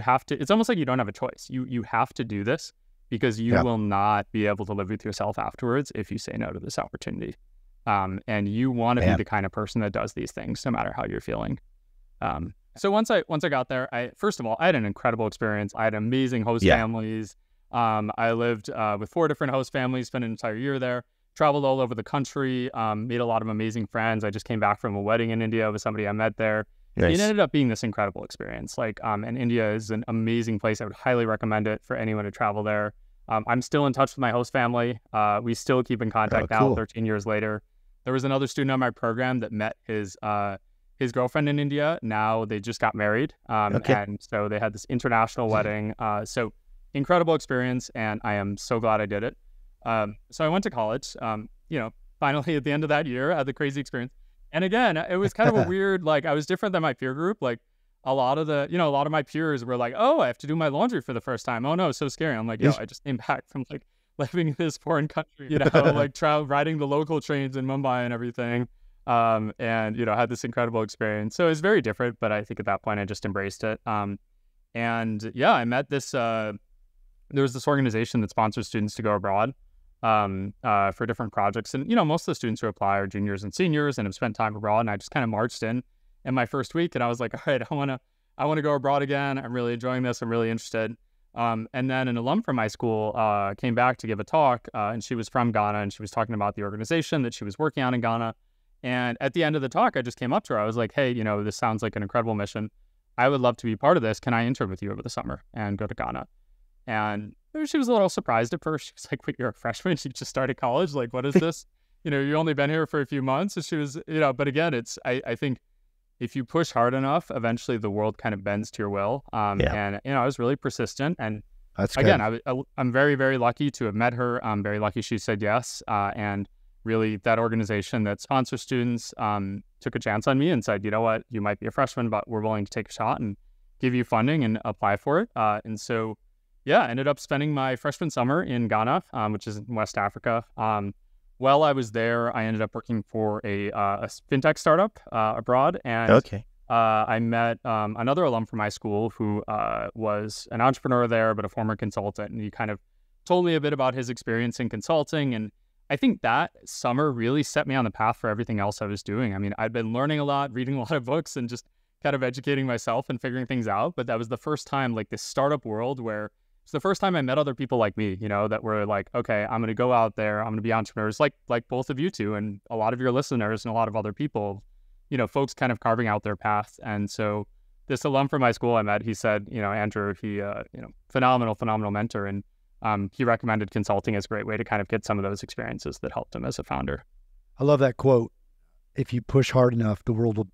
have to, it's almost like you don't have a choice. You have to do this because you will not be able to live with yourself afterwards if you say no to this opportunity. And you want to be the kind of person that does these things no matter how you're feeling. So once I got there, first of all, I had an incredible experience. I had amazing host families. I lived with 4 different host families, spent an entire year there, traveled all over the country, made a lot of amazing friends. I just came back from a wedding in India with somebody I met there. It ended up being this incredible experience. And India is an amazing place. I would highly recommend it for anyone to travel there. I'm still in touch with my host family. We still keep in contact now, 13 years later. There was another student on my program that met his girlfriend in India. Now they just got married. And so they had this international wedding. So incredible experience, and I am so glad I did it. So I went to college, finally at the end of that year, I had the crazy experience. And again, it was kind of a weird, I was different than my peer group. A lot of my peers were like, oh, I have to do my laundry for the first time. Oh no, so scary. I'm like, yo, I just came back from living in this foreign country, riding the local trains in Mumbai and everything. And had this incredible experience. So it was very different, but I think at that point I just embraced it. I met this, there was this organization that sponsors students to go abroad for different projects. And, most of the students who apply are juniors and seniors and have spent time abroad. And I just kind of marched in my first week, and I was like, all right, I want to go abroad again. I'm really enjoying this. I'm really interested. And then an alum from my school came back to give a talk, and she was from Ghana, and she was talking about the organization that she was working on in Ghana. And at the end of the talk, I just came up to her. I was like, hey, this sounds like an incredible mission. I would love to be part of this. Can I intern with you over the summer and go to Ghana? And she was a little surprised at first. She was like, wait, you're a freshman? You just started college? What is this? You only been here for a few months. And she was, but again, I think if you push hard enough, eventually the world kind of bends to your will. And, I was really persistent. And that's good. Again, I'm very, very lucky to have met her. I'm very lucky she said yes. And really that organization that sponsors students took a chance on me and said, you know what, you might be a freshman, but we're willing to take a shot and give you funding and apply for it. And so, I ended up spending my freshman summer in Ghana, which is in West Africa. While I was there, I ended up working for a fintech startup abroad. And I met another alum from my school who was an entrepreneur there, but a former consultant. And he kind of told me a bit about his experience in consulting. And I think that summer really set me on the path for everything else I was doing. I mean, I'd been learning a lot, reading a lot of books, and just kind of educating myself and figuring things out. But that was the first time, this startup world where it's the first time I met other people like me, that were like, okay, I'm going to go out there. I'm going to be entrepreneurs like both of you two and a lot of your listeners and a lot of other people, folks kind of carving out their path. And so this alum from my school I met, he said, Andrew, he, phenomenal mentor. And he recommended consulting as a great way to kind of get some of those experiences that helped him as a founder. I love that quote. If you push hard enough, the world will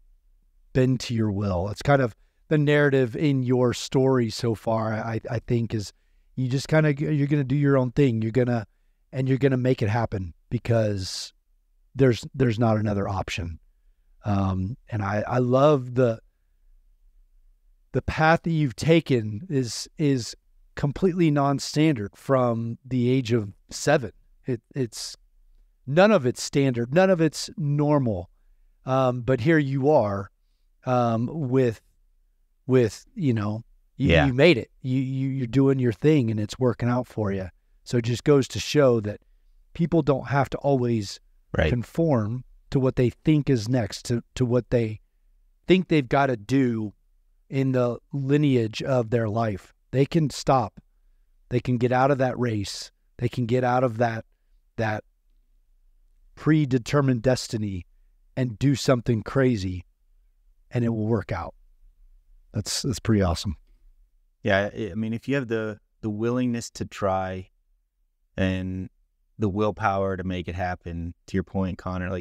bend to your will. It's kind of the narrative in your story so far, I think, is you just kind of, you're going to do your own thing. You're going to make it happen because there's not another option. And I love the path that you've taken is completely non-standard from the age of 7. It's none of it's standard, none of it's normal. But here you are, you made it. You're doing your thing and it's working out for you. So it just goes to show that people don't have to always conform to what they think is next, to what they think they've got to do in the lineage of their life. They can stop. They can get out of that race. They can get out of that predetermined destiny and do something crazy, and it will work out. That's pretty awesome. Yeah, I mean, if you have the willingness to try and the willpower to make it happen, to your point, Conor,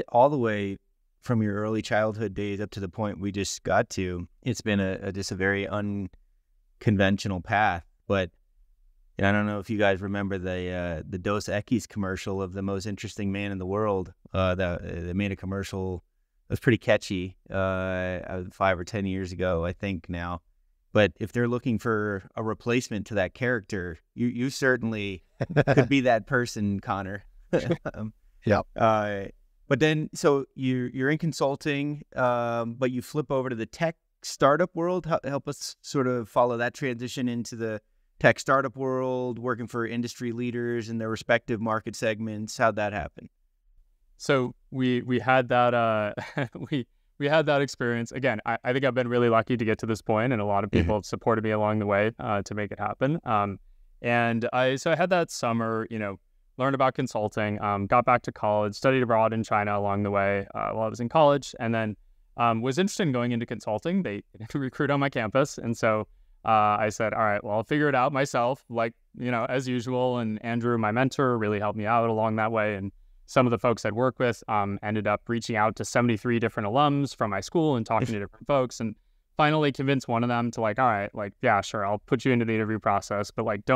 all the way from your early childhood days up to the point we just got to, it's been just a very unconventional path. But I don't know if you guys remember the Dos Equis commercial of the most interesting man in the world. They made a commercial that was pretty catchy 5 or 10 years ago, I think now. But if they're looking for a replacement to that character, you certainly could be that person, Conor. Yeah. But then, so you're in consulting, but you flip over to the tech startup world. Help us sort of follow that transition into the tech startup world, working for industry leaders in their respective market segments. How'd that happen? So we had that we had that experience. Again, I think I've been really lucky to get to this point, and a lot of people have supported me along the way to make it happen. And I had that summer, learned about consulting, got back to college, studied abroad in China along the way while I was in college, and then was interested in going into consulting. They didn't recruit on my campus. And so I said, all right, well, I'll figure it out myself, like, as usual. And Andrew, my mentor, really helped me out along that way. And some of the folks I'd worked with ended up reaching out to 73 different alums from my school and talking to different folks, and finally convinced one of them to like, all right, like, yeah, sure, I'll put you into the interview process, but like,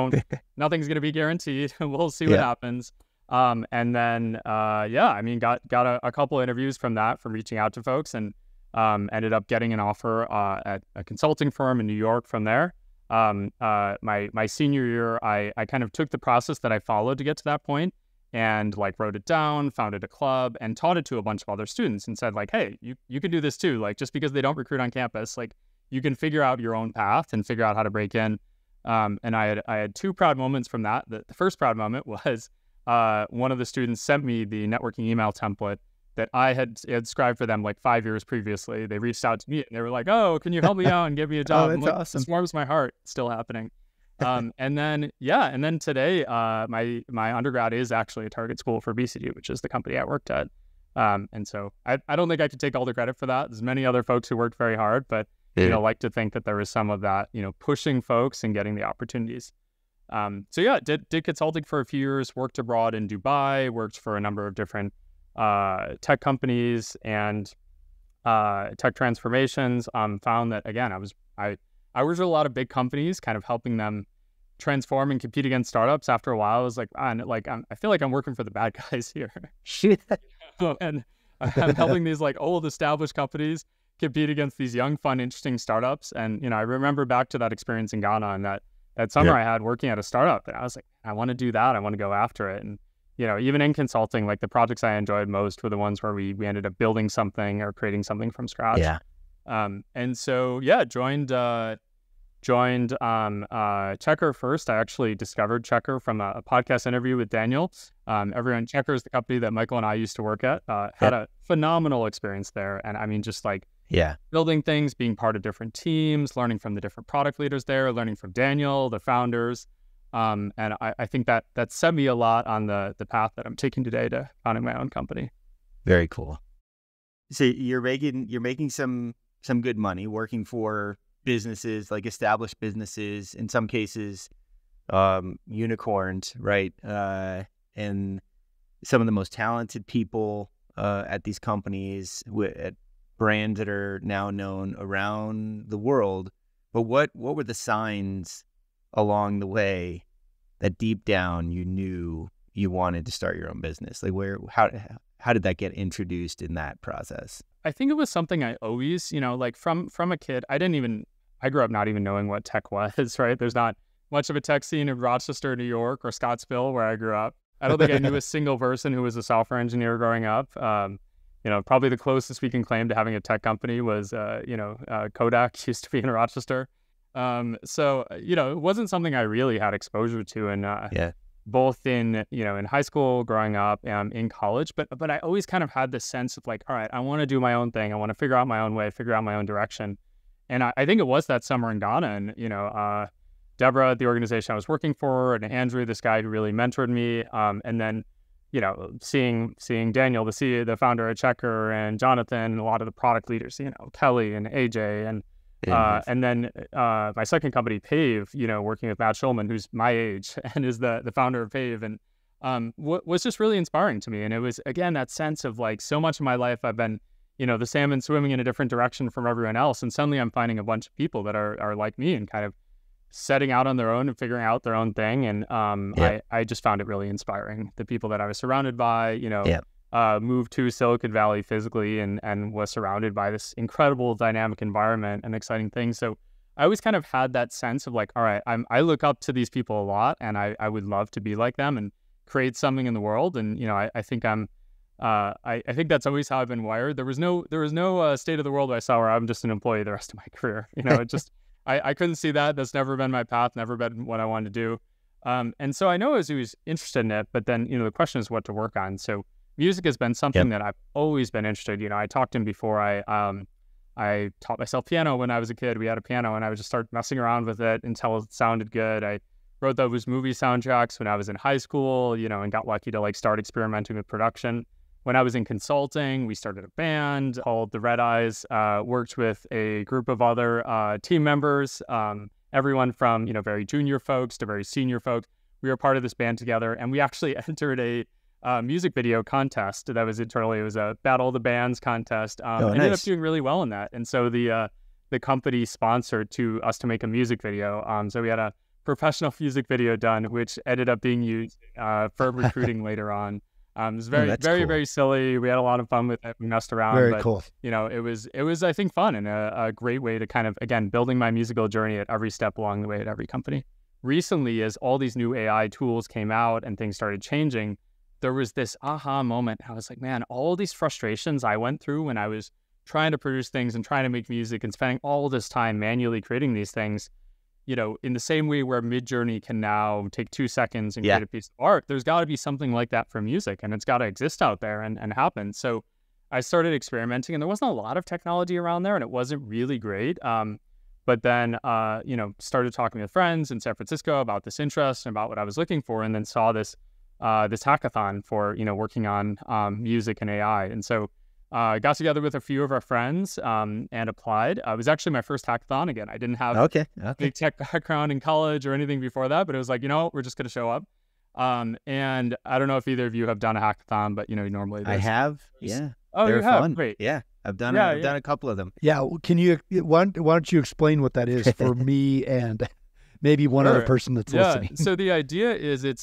nothing's going to be guaranteed. We'll see what happens. And then, got a couple of interviews from reaching out to folks, and ended up getting an offer at a consulting firm in New York from there. My senior year, I kind of took the process that I followed to get to that point and like wrote it down, founded a club, and taught it to a bunch of other students and said like, hey, you can do this too. Like, just because they don't recruit on campus, like, you can figure out your own path and figure out how to break in. And I had two proud moments from that. The first proud moment was one of the students sent me the networking email template that I had scribed for them like 5 years previously. They reached out to me and they were like, oh, can you help me out and give me a job? That's awesome. This warms my heart. It's still happening. And then today, my undergrad is actually a target school for BCG, which is the company I worked at. And so I don't think I could take all the credit for that. There's many other folks who worked very hard, but like to think that there was some of that, pushing folks and getting the opportunities. Did consulting for a few years, worked abroad in Dubai, worked for a number of different tech companies and tech transformations. Found that again, I was with a lot of big companies, kind of helping them transform and compete against startups. After a while, I was like, I feel like I'm working for the bad guys here. And I'm helping these like old established companies compete against these young, fun, interesting startups. And I remember back to that experience in Ghana and that summer I had working at a startup, and I was like, I want to do that. I want to go after it. And even in consulting, like the projects I enjoyed most were the ones where we ended up building something or creating something from scratch. Yeah. And so joined Checkr first. I actually discovered Checkr from a podcast interview with Daniel. Everyone, Checkr is the company that Michael and I used to work at. Had a phenomenal experience there, and I mean, just like building things, being part of different teams, learning from the different product leaders there, learning from Daniel, the founders. And I think that set me a lot on the path that I'm taking today to founding my own company. Very cool. So you're making some good money working for businesses, like established businesses, in some cases, unicorns, right? And some of the most talented people at these companies, at brands that are now known around the world. But what were the signs along the way that deep down you knew you wanted to start your own business? Like how did that get introduced in that process? I think it was something I always, like from a kid, I grew up not even knowing what tech was, right? There's not much of a tech scene in Rochester, New York, or Scottsville, where I grew up. I don't think I knew a single person who was a software engineer growing up. Probably the closest we can claim to having a tech company was, Kodak used to be in Rochester. So it wasn't something I really had exposure to, and both in high school, growing up, in college. But I always kind of had this sense of like, all right, I want to do my own thing. I want to figure out my own way, figure out my own direction. And I think it was that summer in Ghana, and Deborah, the organization I was working for, and Andrew, this guy who really mentored me, and then seeing Daniel, the founder at Checkr, and Jonathan, and a lot of the product leaders, Kelly and AJ, and then my second company, Pave, working with Matt Schulman, who's my age and is the founder of Pave, and was just really inspiring to me. And it was, again, that sense of like, so much of my life I've been, the salmon swimming in a different direction from everyone else, and suddenly I'm finding a bunch of people that are like me and kind of setting out on their own and figuring out their own thing. And I just found it really inspiring. The people that I was surrounded by, moved to Silicon Valley physically and was surrounded by this incredible dynamic environment and exciting things. So I always kind of had that sense of like, all right, I look up to these people a lot, and I would love to be like them and create something in the world. And, I think I think that's always how I've been wired. There was no state of the world I saw where I'm just an employee the rest of my career. It just, I couldn't see that. That's never been my path, never been what I wanted to do. And so I know I was interested in it, but then, the question is what to work on. So music has been something that I've always been interested in. I talked to him before. I taught myself piano when I was a kid. We had a piano, and I would just start messing around with it until it sounded good. I wrote those movie soundtracks when I was in high school, and got lucky to like start experimenting with production. when I was in consulting, we started a band called the Red Eyes, worked with a group of other team members, everyone from, very junior folks to very senior folks. We were part of this band together, and we actually entered a music video contest that was internally. It was a Battle of the Bands contest. Ended up doing really well in that. And so the company sponsored us to make a music video. So we had a professional music video done, which ended up being used for recruiting later on. It was very cool. very silly. We had a lot of fun with it. We messed around. Very cool. It was I think fun and a great way to kind of, again, building my musical journey at every step along the way at every company. Recently, as all these new AI tools came out and things started changing, there was this aha moment. I was like, man, all these frustrations I went through when I was trying to produce things and trying to make music and spending all this time manually creating these things, in the same way where Midjourney can now take 2 seconds and create a piece of art, there's got to be something like that for music, and it's got to exist out there and happen. So I started experimenting, and there wasn't a lot of technology around there, and it wasn't really great. But then, started talking with friends in San Francisco about this interest and about what I was looking for, and then saw this hackathon for, working on music and AI. And so I got together with a few of our friends and applied. It was actually my first hackathon. Again, I didn't have a big tech background in college or anything before that, but it was like, we're just going to show up. And I don't know if either of you have done a hackathon, but, normally I have. Yeah. Oh, They're you have? fun. Great. Yeah. I've done a couple of them. Yeah. Can you, why don't you explain what that is for me and maybe one other person that's listening? So the idea is I'm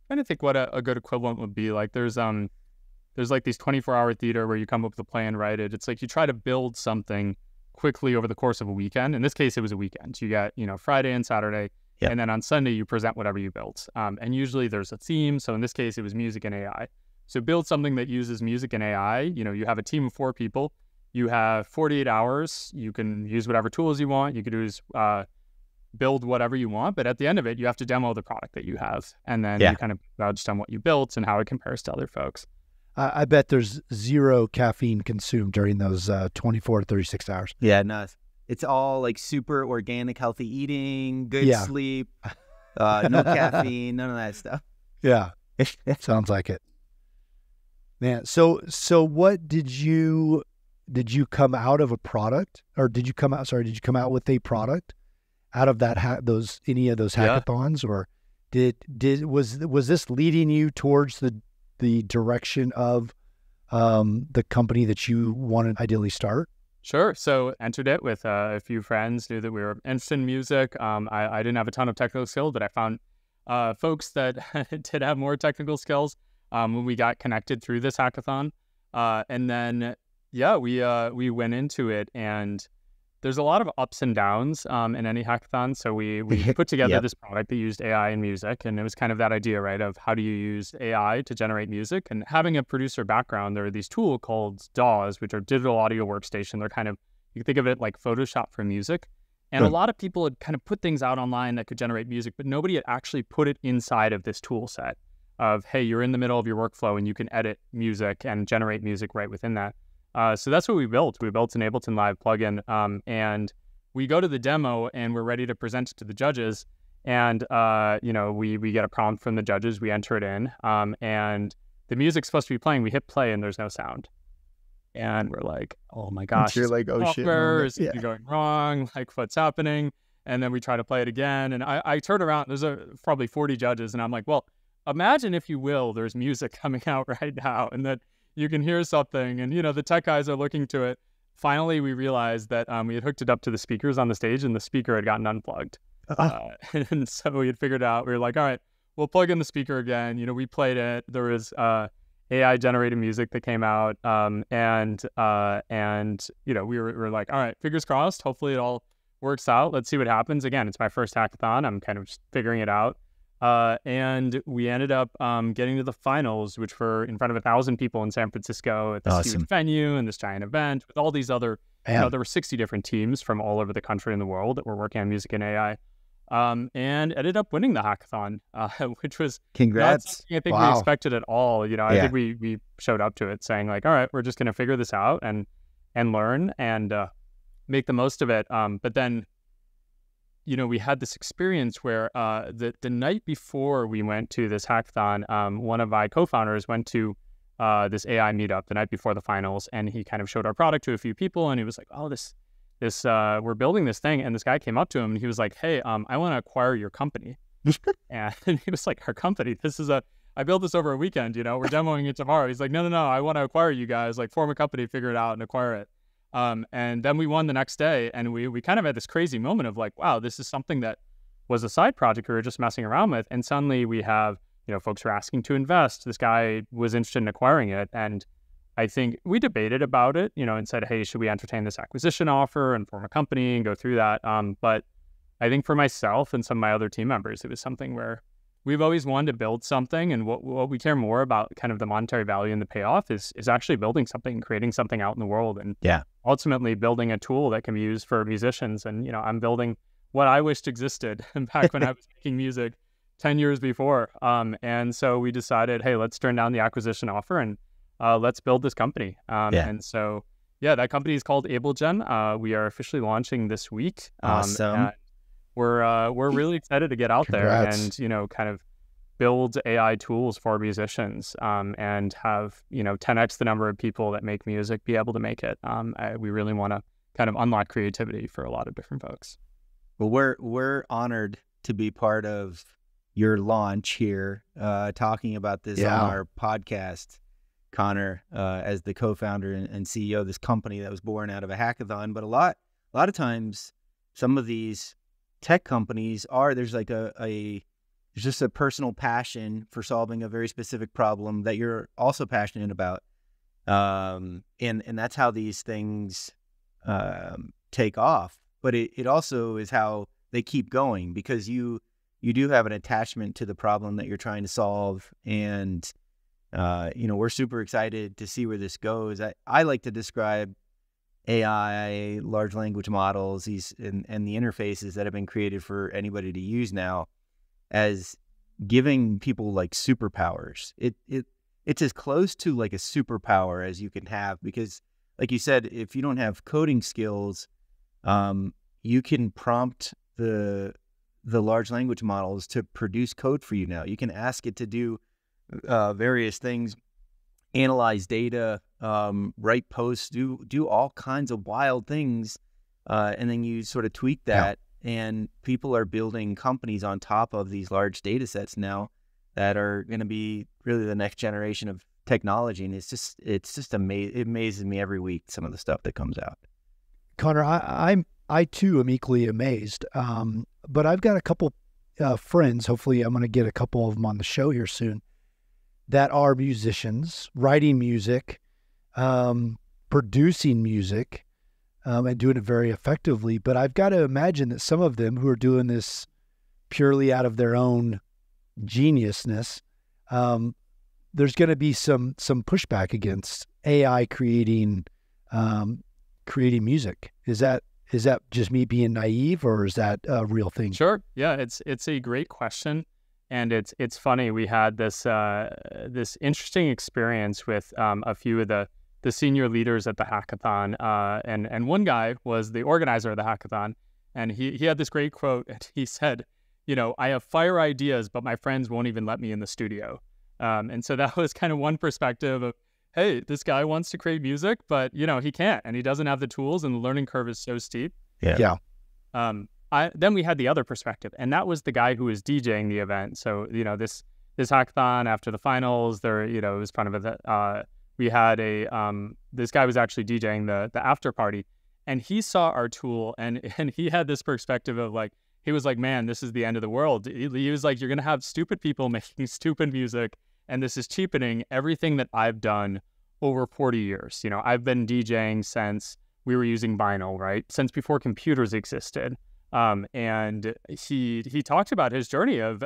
trying to think what a good equivalent would be. Like there's like these 24-hour theater where you come up with a plan, write it. It's like you try to build something quickly over the course of a weekend. In this case, it was a weekend. So you got, Friday and Saturday. Yep. And then on Sunday, you present whatever you built. And usually there's a theme. So in this case, it was music and AI. So build something that uses music and AI. You have a team of 4 people. You have 48 hours. You can use whatever tools you want. You could use build whatever you want. But at the end of it, you have to demo the product that you have. And then you kind of judge on what you built and how it compares to other folks. I bet there's 0 caffeine consumed during those 24 to 36 hours. Yeah, no. It's all like super organic, healthy eating, good sleep, no caffeine, none of that stuff. Yeah, sounds like it. Man, so what did you come out of a product, or did you come out with a product out of that any of those hackathons, or was this leading you towards the direction of the company that you wanted to ideally start? Sure. So entered it with a few friends, knew that we were interested in music. I didn't have a ton of technical skills, but I found folks that did have more technical skills when we got connected through this hackathon. And then, we went into it, and there's a lot of ups and downs in any hackathon. So we put together this product that used AI and music, and it was kind of that idea, right, of how do you use AI to generate music? And having a producer background, there are these tools called DAWs, which are digital audio workstation. They're kind of, you can think of it like Photoshop for music. And a lot of people had kind of put things out online that could generate music, but nobody had actually put it inside of this tool set of, hey, you're in the middle of your workflow and you can edit music and generate music right within that. So that's what we built. We built an Ableton Live plugin, and we go to the demo and we're ready to present it to the judges. And, we get a prompt from the judges, we enter it in, and the music's supposed to be playing. We hit play and there's no sound. And we're like, oh my gosh, you're like, oh shit, is it going wrong? Like, what's happening? And then we try to play it again. And I turn around, there's probably 40 judges. And I'm like, well, imagine, if you will, there's music coming out right now and that you can hear something, and, the tech guys are looking to it. Finally, we realized that we had hooked it up to the speakers on the stage, and the speaker had gotten unplugged. And so we had figured out, we were like, all right, we'll plug in the speaker again. We played it. There was AI-generated music that came out, and we were like, all right, fingers crossed. Hopefully it all works out. Let's see what happens. Again, it's my first hackathon. I'm kind of just figuring it out. And we ended up getting to the finals, which were in front of 1,000 people in San Francisco at this huge venue and this giant event with all these other, there were 60 different teams from all over the country and the world that were working on music and AI, and ended up winning the hackathon, which was not something I think we expected at all. I think we showed up to it saying like, all right, we're just going to figure this out and learn and make the most of it. But then, we had this experience where the night before we went to this hackathon, one of my co-founders went to this AI meetup the night before the finals, and he kind of showed our product to a few people, and he was like, "Oh, this we're building this thing," and this guy came up to him and he was like, "Hey, I want to acquire your company." And he was like, "Our company? I built this over a weekend, we're demoing it tomorrow." He's like, no, I want to acquire you guys, like form a company, figure it out and acquire it. And then we won the next day, and we kind of had this crazy moment of like, wow, this is something that was a side project we were just messing around with. And suddenly we have, folks who are asking to invest. This guy was interested in acquiring it. And I think we debated about it, and said, hey, should we entertain this acquisition offer and form a company and go through that? But I think for myself and some of my other team members, it was something where we've always wanted to build something, and what we care more about kind of the monetary value and the payoff is actually building something, creating something out in the world, and ultimately building a tool that can be used for musicians. And, I'm building what I wished existed back when I was making music 10 years before. And so we decided, hey, let's turn down the acquisition offer and let's build this company. And so, that company is called AbleGen. We are officially launching this week. Awesome. We're really excited to get out Congrats. there and, kind of build AI tools for musicians and have, 10x the number of people that make music be able to make it. We really want to kind of unlock creativity for a lot of different folks. Well, we're honored to be part of your launch here, talking about this on our podcast, Conor, as the co-founder and CEO of this company that was born out of a hackathon. But a lot of times, some of these tech companies there's just a personal passion for solving a very specific problem that you're also passionate about. And that's how these things take off. But it also is how they keep going, because you do have an attachment to the problem that you're trying to solve. And, we're super excited to see where this goes. I like to describe AI, large language models, and the interfaces that have been created for anybody to use now, as giving people like superpowers. It's as close to like a superpower as you can have, because like you said, if you don't have coding skills, you can prompt the large language models to produce code for you now. You can ask it to do various things, analyze data, write posts, do all kinds of wild things, and then you sort of tweak that. And people are building companies on top of these large data sets now that are going to be really the next generation of technology. And it's just amazing. It amazes me every week, some of the stuff that comes out. Conor, I too am equally amazed. But I've got a couple friends, hopefully I'm going to get a couple of them on the show here soon, that are musicians, writing music, producing music, and doing it very effectively. But I've got to imagine that some of them who are doing this purely out of their own geniusness, there's going to be some pushback against AI creating music. Is that just me being naive, or is that a real thing? Sure. Yeah, it's a great question. And it's funny. We had this interesting experience with a few of the senior leaders at the hackathon, and one guy was the organizer of the hackathon, and he had this great quote. And he said, "I have fire ideas, but my friends won't even let me in the studio." And so that was kind of one perspective of, hey, this guy wants to create music, but he can't, and he doesn't have the tools, and the learning curve is so steep. Yeah. Then we had the other perspective, and that was the guy who was DJing the event. So, this hackathon after the finals, it was kind of we had this guy was actually DJing the after party, and he saw our tool, and he had this perspective of like, he was like, man, this is the end of the world. He was like, you're going to have stupid people making stupid music, and this is cheapening everything that I've done over 40 years. I've been DJing since we were using vinyl, right? Since before computers existed. And he talked about his journey of,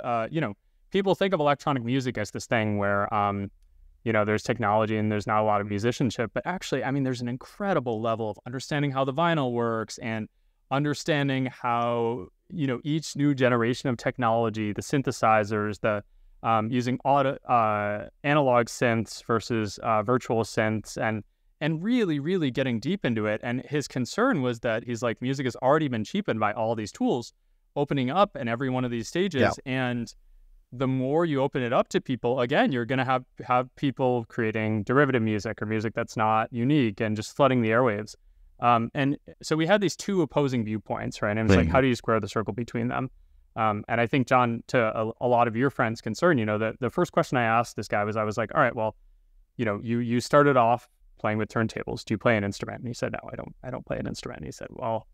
people think of electronic music as this thing where, there's technology and there's not a lot of musicianship, but actually, there's an incredible level of understanding how the vinyl works and understanding how, each new generation of technology, the synthesizers, the using analog synths versus virtual synths, and really, really getting deep into it. And his concern was that he's like, music has already been cheapened by all these tools opening up in every one of these stages. Yeah. And the more you open it up to people, again, you're going to have people creating derivative music or music that's not unique and just flooding the airwaves. And so we had these two opposing viewpoints, right? And it's like, how do you square the circle between them? And I think, John, to a lot of your friends' concern, the first question I asked this guy was, I was like, all right, well, you started off playing with turntables. Do you play an instrument? And he said, no, I don't play an instrument. And he said, well,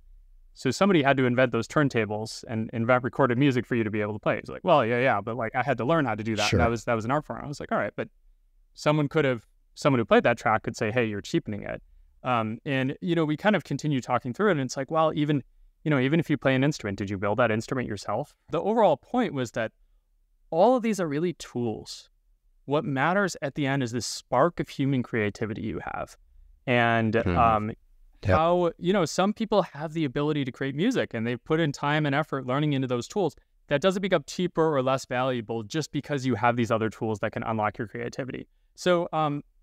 so somebody had to invent those turntables and invent recorded music for you to be able to play. He's like, well, yeah, but like I had to learn how to do that. Sure. And that was an art form. I was like, all right, but someone who played that track could say, hey, you're cheapening it. And we kind of continue talking through it, and it's like, well, even if you play an instrument, did you build that instrument yourself? The overall point was that all of these are really tools. What matters at the end is this spark of human creativity you have. And how, some people have the ability to create music and they've put in time and effort learning into those tools. That doesn't become cheaper or less valuable just because you have these other tools that can unlock your creativity. So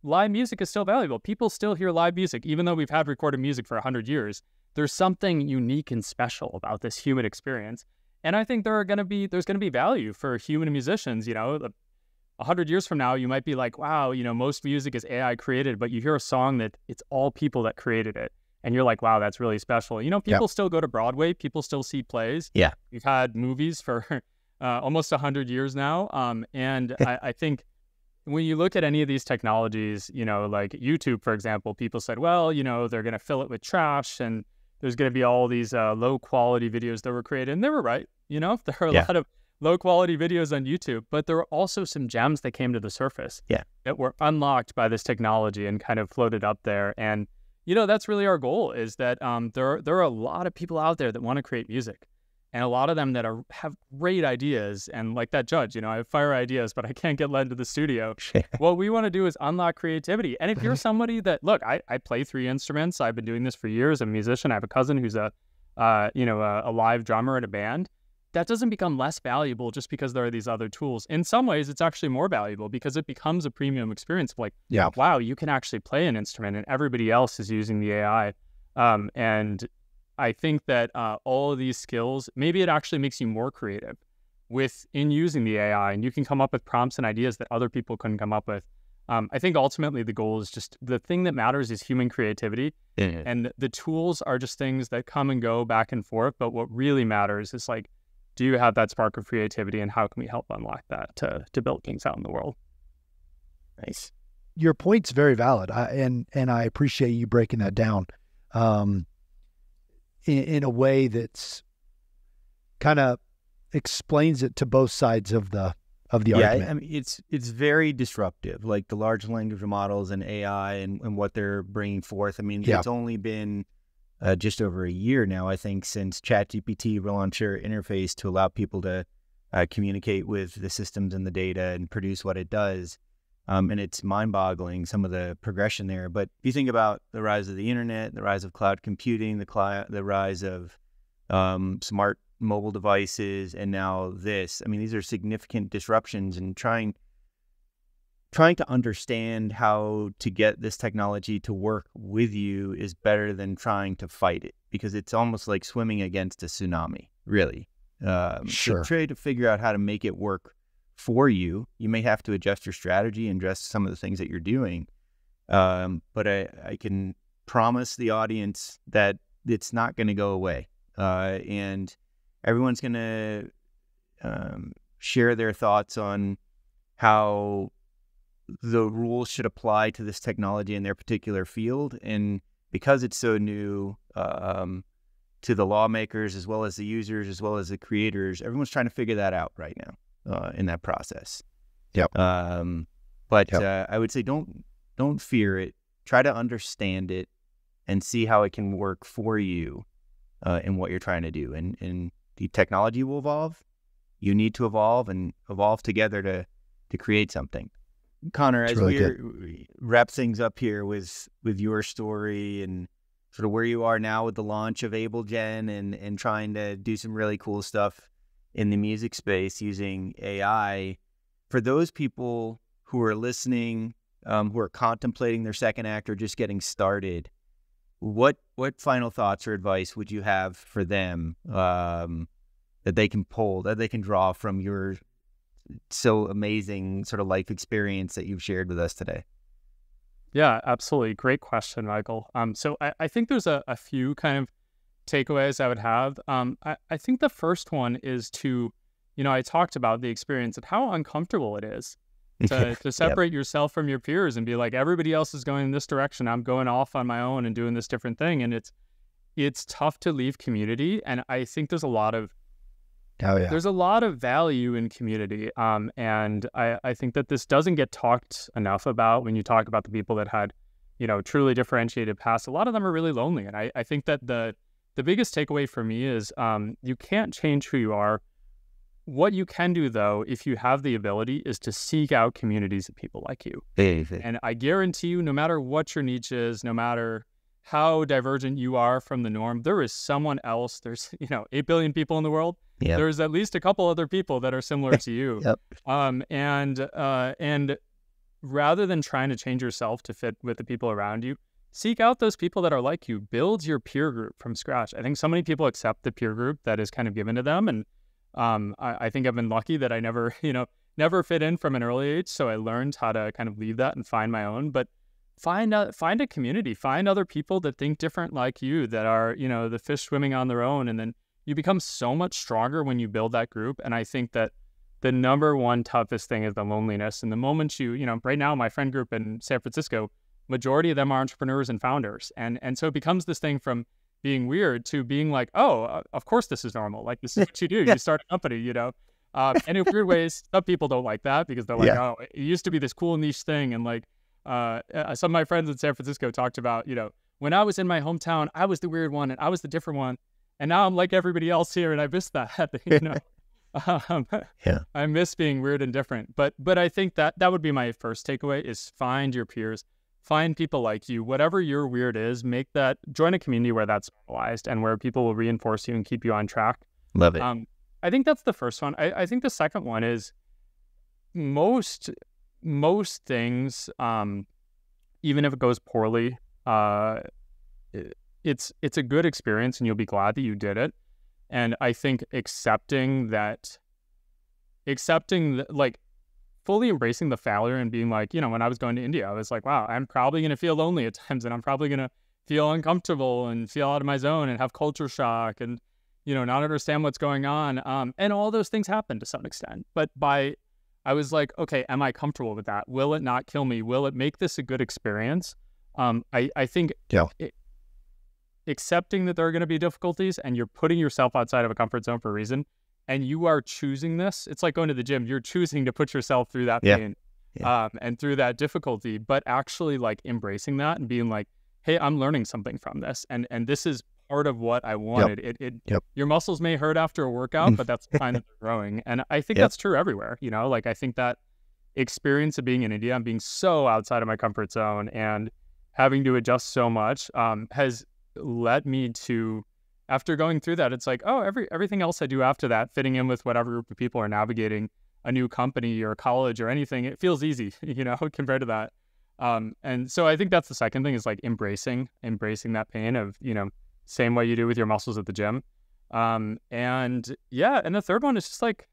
live music is still valuable. People still hear live music, even though we've had recorded music for 100 years. There's something unique and special about this human experience. And I think there's going to be value for human musicians. 100 years from now, you might be like, wow, most music is AI created, but you hear a song that it's all people that created it. And you're like, wow, that's really special. People still go to Broadway. People still see plays. Yeah. We've had movies for almost 100 years now. And I think when you look at any of these technologies, like YouTube, for example, people said, well, they're going to fill it with trash and there's going to be all these low quality videos that were created. And they were right. There are a lot of low quality videos on YouTube, but there were also some gems that came to the surface that were unlocked by this technology and kind of floated up there. And that's really our goal, is that there are a lot of people out there that want to create music, and a lot of them that have great ideas. And like that judge, I have fire ideas, but I can't get led to the studio. What we want to do is unlock creativity. And if you're somebody that, look, I play 3 instruments. I've been doing this for years. I'm a musician. I have a cousin who's a live drummer in a band. That doesn't become less valuable just because there are these other tools. In some ways, it's actually more valuable because it becomes a premium experience. Like, wow, you can actually play an instrument and everybody else is using the AI. And I think that all of these skills, maybe it actually makes you more creative in using the AI, and you can come up with prompts and ideas that other people couldn't come up with. I think ultimately the goal is just, the thing that matters is human creativity. And the tools are just things that come and go back and forth. But what really matters is, like, do you have that spark of creativity, and how can we help unlock that to build things out in the world? Nice. Your point's very valid, and I appreciate you breaking that down in a way that's kind of explains it to both sides of the argument. I mean, it's very disruptive, like the large language models and AI and what they're bringing forth. I mean, it's only been just over a year now, I think, since ChatGPT launched their interface to allow people to communicate with the systems and the data and produce what it does. And it's mind-boggling, some of the progression there. But if you think about the rise of the internet, the rise of cloud computing, the rise of smart mobile devices, and now this, I mean, these are significant disruptions, and trying to understand how to get this technology to work with you is better than trying to fight it, because it's almost like swimming against a tsunami, really. Sure. So try to figure out how to make it work for you. You may have to adjust your strategy and adjust some of the things that you're doing. But I can promise the audience that it's not going to go away. And everyone's going to share their thoughts on how the rules should apply to this technology in their particular field. And because it's so new to the lawmakers, as well as the users, as well as the creators, everyone's trying to figure that out right now in that process. I would say don't fear it. Try to understand it and see how it can work for you in what you're trying to do. And the technology will evolve. You need to evolve and evolve together to create something. Conor, as we wrap things up here with your story and sort of where you are now with the launch of AbleGen and trying to do some really cool stuff in the music space using AI, for those people who are listening, who are contemplating their second act or just getting started, what final thoughts or advice would you have for them that they can draw from your so amazing sort of life experience that you've shared with us today. Yeah, absolutely. Great question, Michael. So I think there's a few kind of takeaways I would have. I think the first one is to, I talked about the experience and how uncomfortable it is to separate yourself from your peers and be like, everybody else is going in this direction. I'm going off on my own and doing this different thing. And it's tough to leave community. And I think there's a lot of value in community. And I think that this doesn't get talked enough about when you talk about the people that had, truly differentiated paths. A lot of them are really lonely. And I think that the biggest takeaway for me is you can't change who you are. What you can do, though, if you have the ability, is to seek out communities of people like you. And I guarantee you, no matter what your niche is, no matter how divergent you are from the norm, there is someone else. There's, 8 billion people in the world. Yep. There's at least a couple other people that are similar to you. Yep. And rather than trying to change yourself to fit with the people around you, seek out those people that are like you. Build your peer group from scratch. I think so many people accept the peer group that is kind of given to them. And I think I've been lucky that I never fit in from an early age. So I learned how to kind of leave that and find my own. But find a community, find other people that think different like you, that are, the fish swimming on their own. And then you become so much stronger when you build that group. And I think that the number one toughest thing is the loneliness. And the moment right now, my friend group in San Francisco, majority of them are entrepreneurs and founders. And so it becomes this thing from being weird to being like, oh, of course this is normal. Like, this is what you do. You start a company, and in weird ways, some people don't like that because they're like, oh, it used to be this cool niche thing. And like, some of my friends in San Francisco talked about, when I was in my hometown, I was the weird one and I was the different one. And now I'm like everybody else here. And I miss that, I miss being weird and different. But I think that would be my first takeaway is find your peers. Find people like you, whatever your weird is, join a community where that's normalized and where people will reinforce you and keep you on track. Love it. I think that's the first one. I think the second one is most things, even if it goes poorly, it's a good experience and you'll be glad that you did it. And I think accepting fully embracing the failure and being like, when I was going to India, I was like, wow, I'm probably going to feel lonely at times and I'm probably going to feel uncomfortable and feel out of my zone and have culture shock and, not understand what's going on. And all those things happen to some extent. But I was like, okay, am I comfortable with that? Will it not kill me? Will it make this a good experience? I think accepting that there are going to be difficulties and you're putting yourself outside of a comfort zone for a reason. And you are choosing this. It's like going to the gym. You're choosing to put yourself through that pain and through that difficulty, but actually like embracing that and being like, hey, I'm learning something from this. And this is part of what I wanted. Your muscles may hurt after a workout, but that's the sign that they're growing. And I think that's true everywhere. Like I think that experience of being in India and being so outside of my comfort zone and having to adjust so much has led me to, after going through that, it's like, oh, everything else I do after that, fitting in with whatever group of people are navigating a new company or college or anything, it feels easy, compared to that. And so I think that's the second thing is like embracing that pain of, same way you do with your muscles at the gym. And the third one is just like,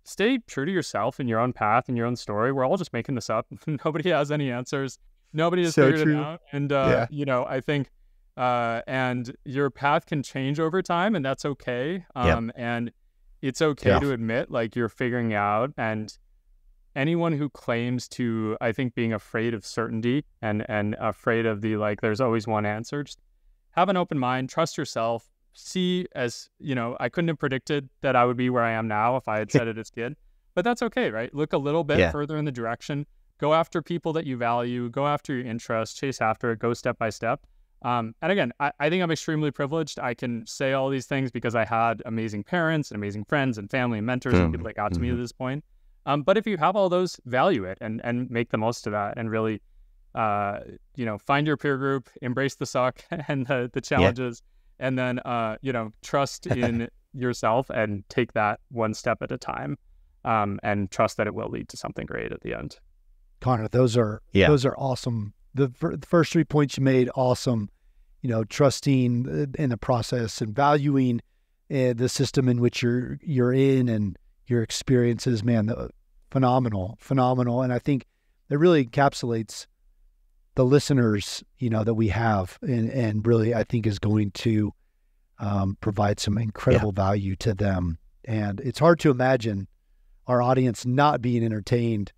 stay true to yourself and your own path and your own story. We're all just making this up. Nobody has any answers. Nobody has figured it out. And, I think, and your path can change over time and that's okay. And it's okay to admit like you're figuring out, and anyone who claims to, I think, being afraid of certainty and afraid of the, like, there's always one answer, just have an open mind, trust yourself, see as, I couldn't have predicted that I would be where I am now if I had said it as a kid, but that's okay, right? Look a little bit further in the direction, go after people that you value, go after your interests, chase after it, go step by step. And again, I think I'm extremely privileged. I can say all these things because I had amazing parents and amazing friends and family and mentors and people that got to me to this point. But if you have all those, value it and make the most of that and really, find your peer group, embrace the suck and the challenges, and then, trust in yourself and take that one step at a time, and trust that it will lead to something great at the end. Conor, those are awesome. The first 3 points you made, awesome. Trusting in the process and valuing the system in which you're in, and your experiences, man, phenomenal. And I think it really encapsulates the listeners, that we have, and really, I think is going to provide some incredible value to them. And it's hard to imagine our audience not being entertained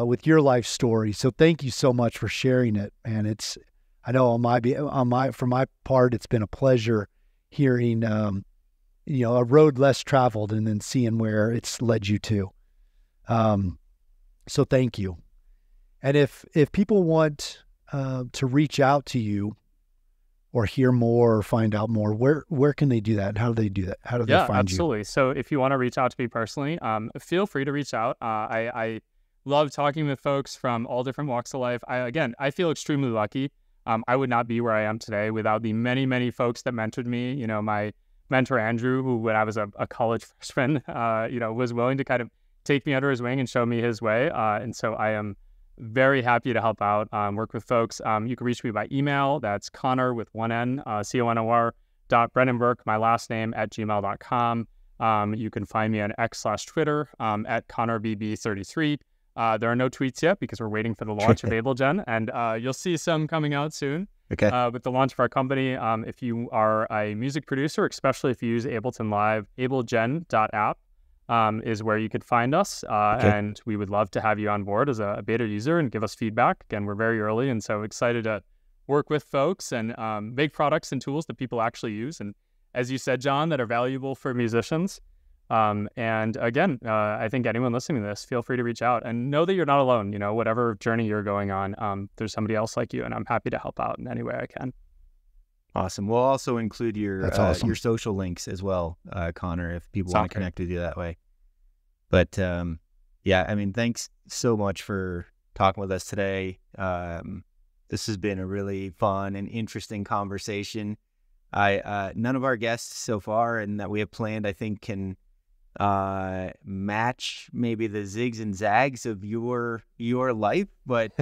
with your life story. So thank you so much for sharing it. And I know for my part, it's been a pleasure hearing, a road less traveled and then seeing where it's led you to. So thank you. And if people want to reach out to you or hear more or find out more, where can they do that? How do they do that? How do they find you? Yeah, absolutely. So if you want to reach out to me personally, feel free to reach out. I love talking with folks from all different walks of life. I feel extremely lucky. I would not be where I am today without the many, many folks that mentored me. My mentor, Andrew, who when I was a college freshman, was willing to kind of take me under his wing and show me his way. And so I am very happy to help out, work with folks. You can reach me by email. That's Conor with one N, CONOR.Brennan-Burke, my last name, @gmail.com. You can find me on X/Twitter at ConorBB33. There are no tweets yet because we're waiting for the launch of AbleGen, and you'll see some coming out soon. Okay. With the launch of our company, if you are a music producer, especially if you use Ableton Live, ablegen.app is where you could find us. And we would love to have you on board as a beta user and give us feedback. Again, we're very early, and so excited to work with folks and make products and tools that people actually use. And as you said, John, that are valuable for musicians. And again, I think anyone listening to this, feel free to reach out and know that you're not alone. Whatever journey you're going on, there's somebody else like you, and I'm happy to help out in any way I can. Awesome. We'll also include your social links as well, Conor, if people want to connect with you that way. But thanks so much for talking with us today. This has been a really fun and interesting conversation. None of our guests so far and that we have planned, I think, can match maybe the zigs and zags of your life, but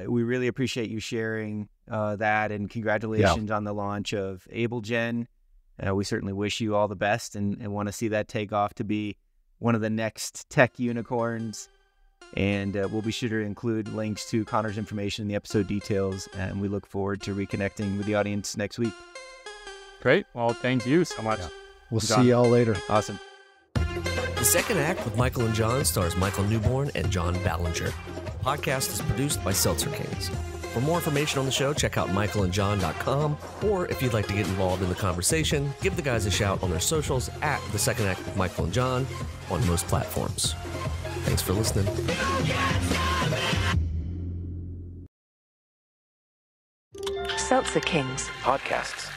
we really appreciate you sharing that, and congratulations on the launch of AbleGen. We certainly wish you all the best and want to see that take off to be one of the next tech unicorns. And we'll be sure to include links to Conor's information in the episode details, and we look forward to reconnecting with the audience next week. Great. Well, thank you so much. Yeah. We'll see y'all later. Awesome. The Second Act with Michael and John stars Michael Newborn and John Ballinger. The podcast is produced by Seltzer Kings. For more information on the show, check out michaelandjohn.com, or if you'd like to get involved in the conversation, give the guys a shout on their socials at The Second Act with Michael and John on most platforms. Thanks for listening. Seltzer Kings Podcasts.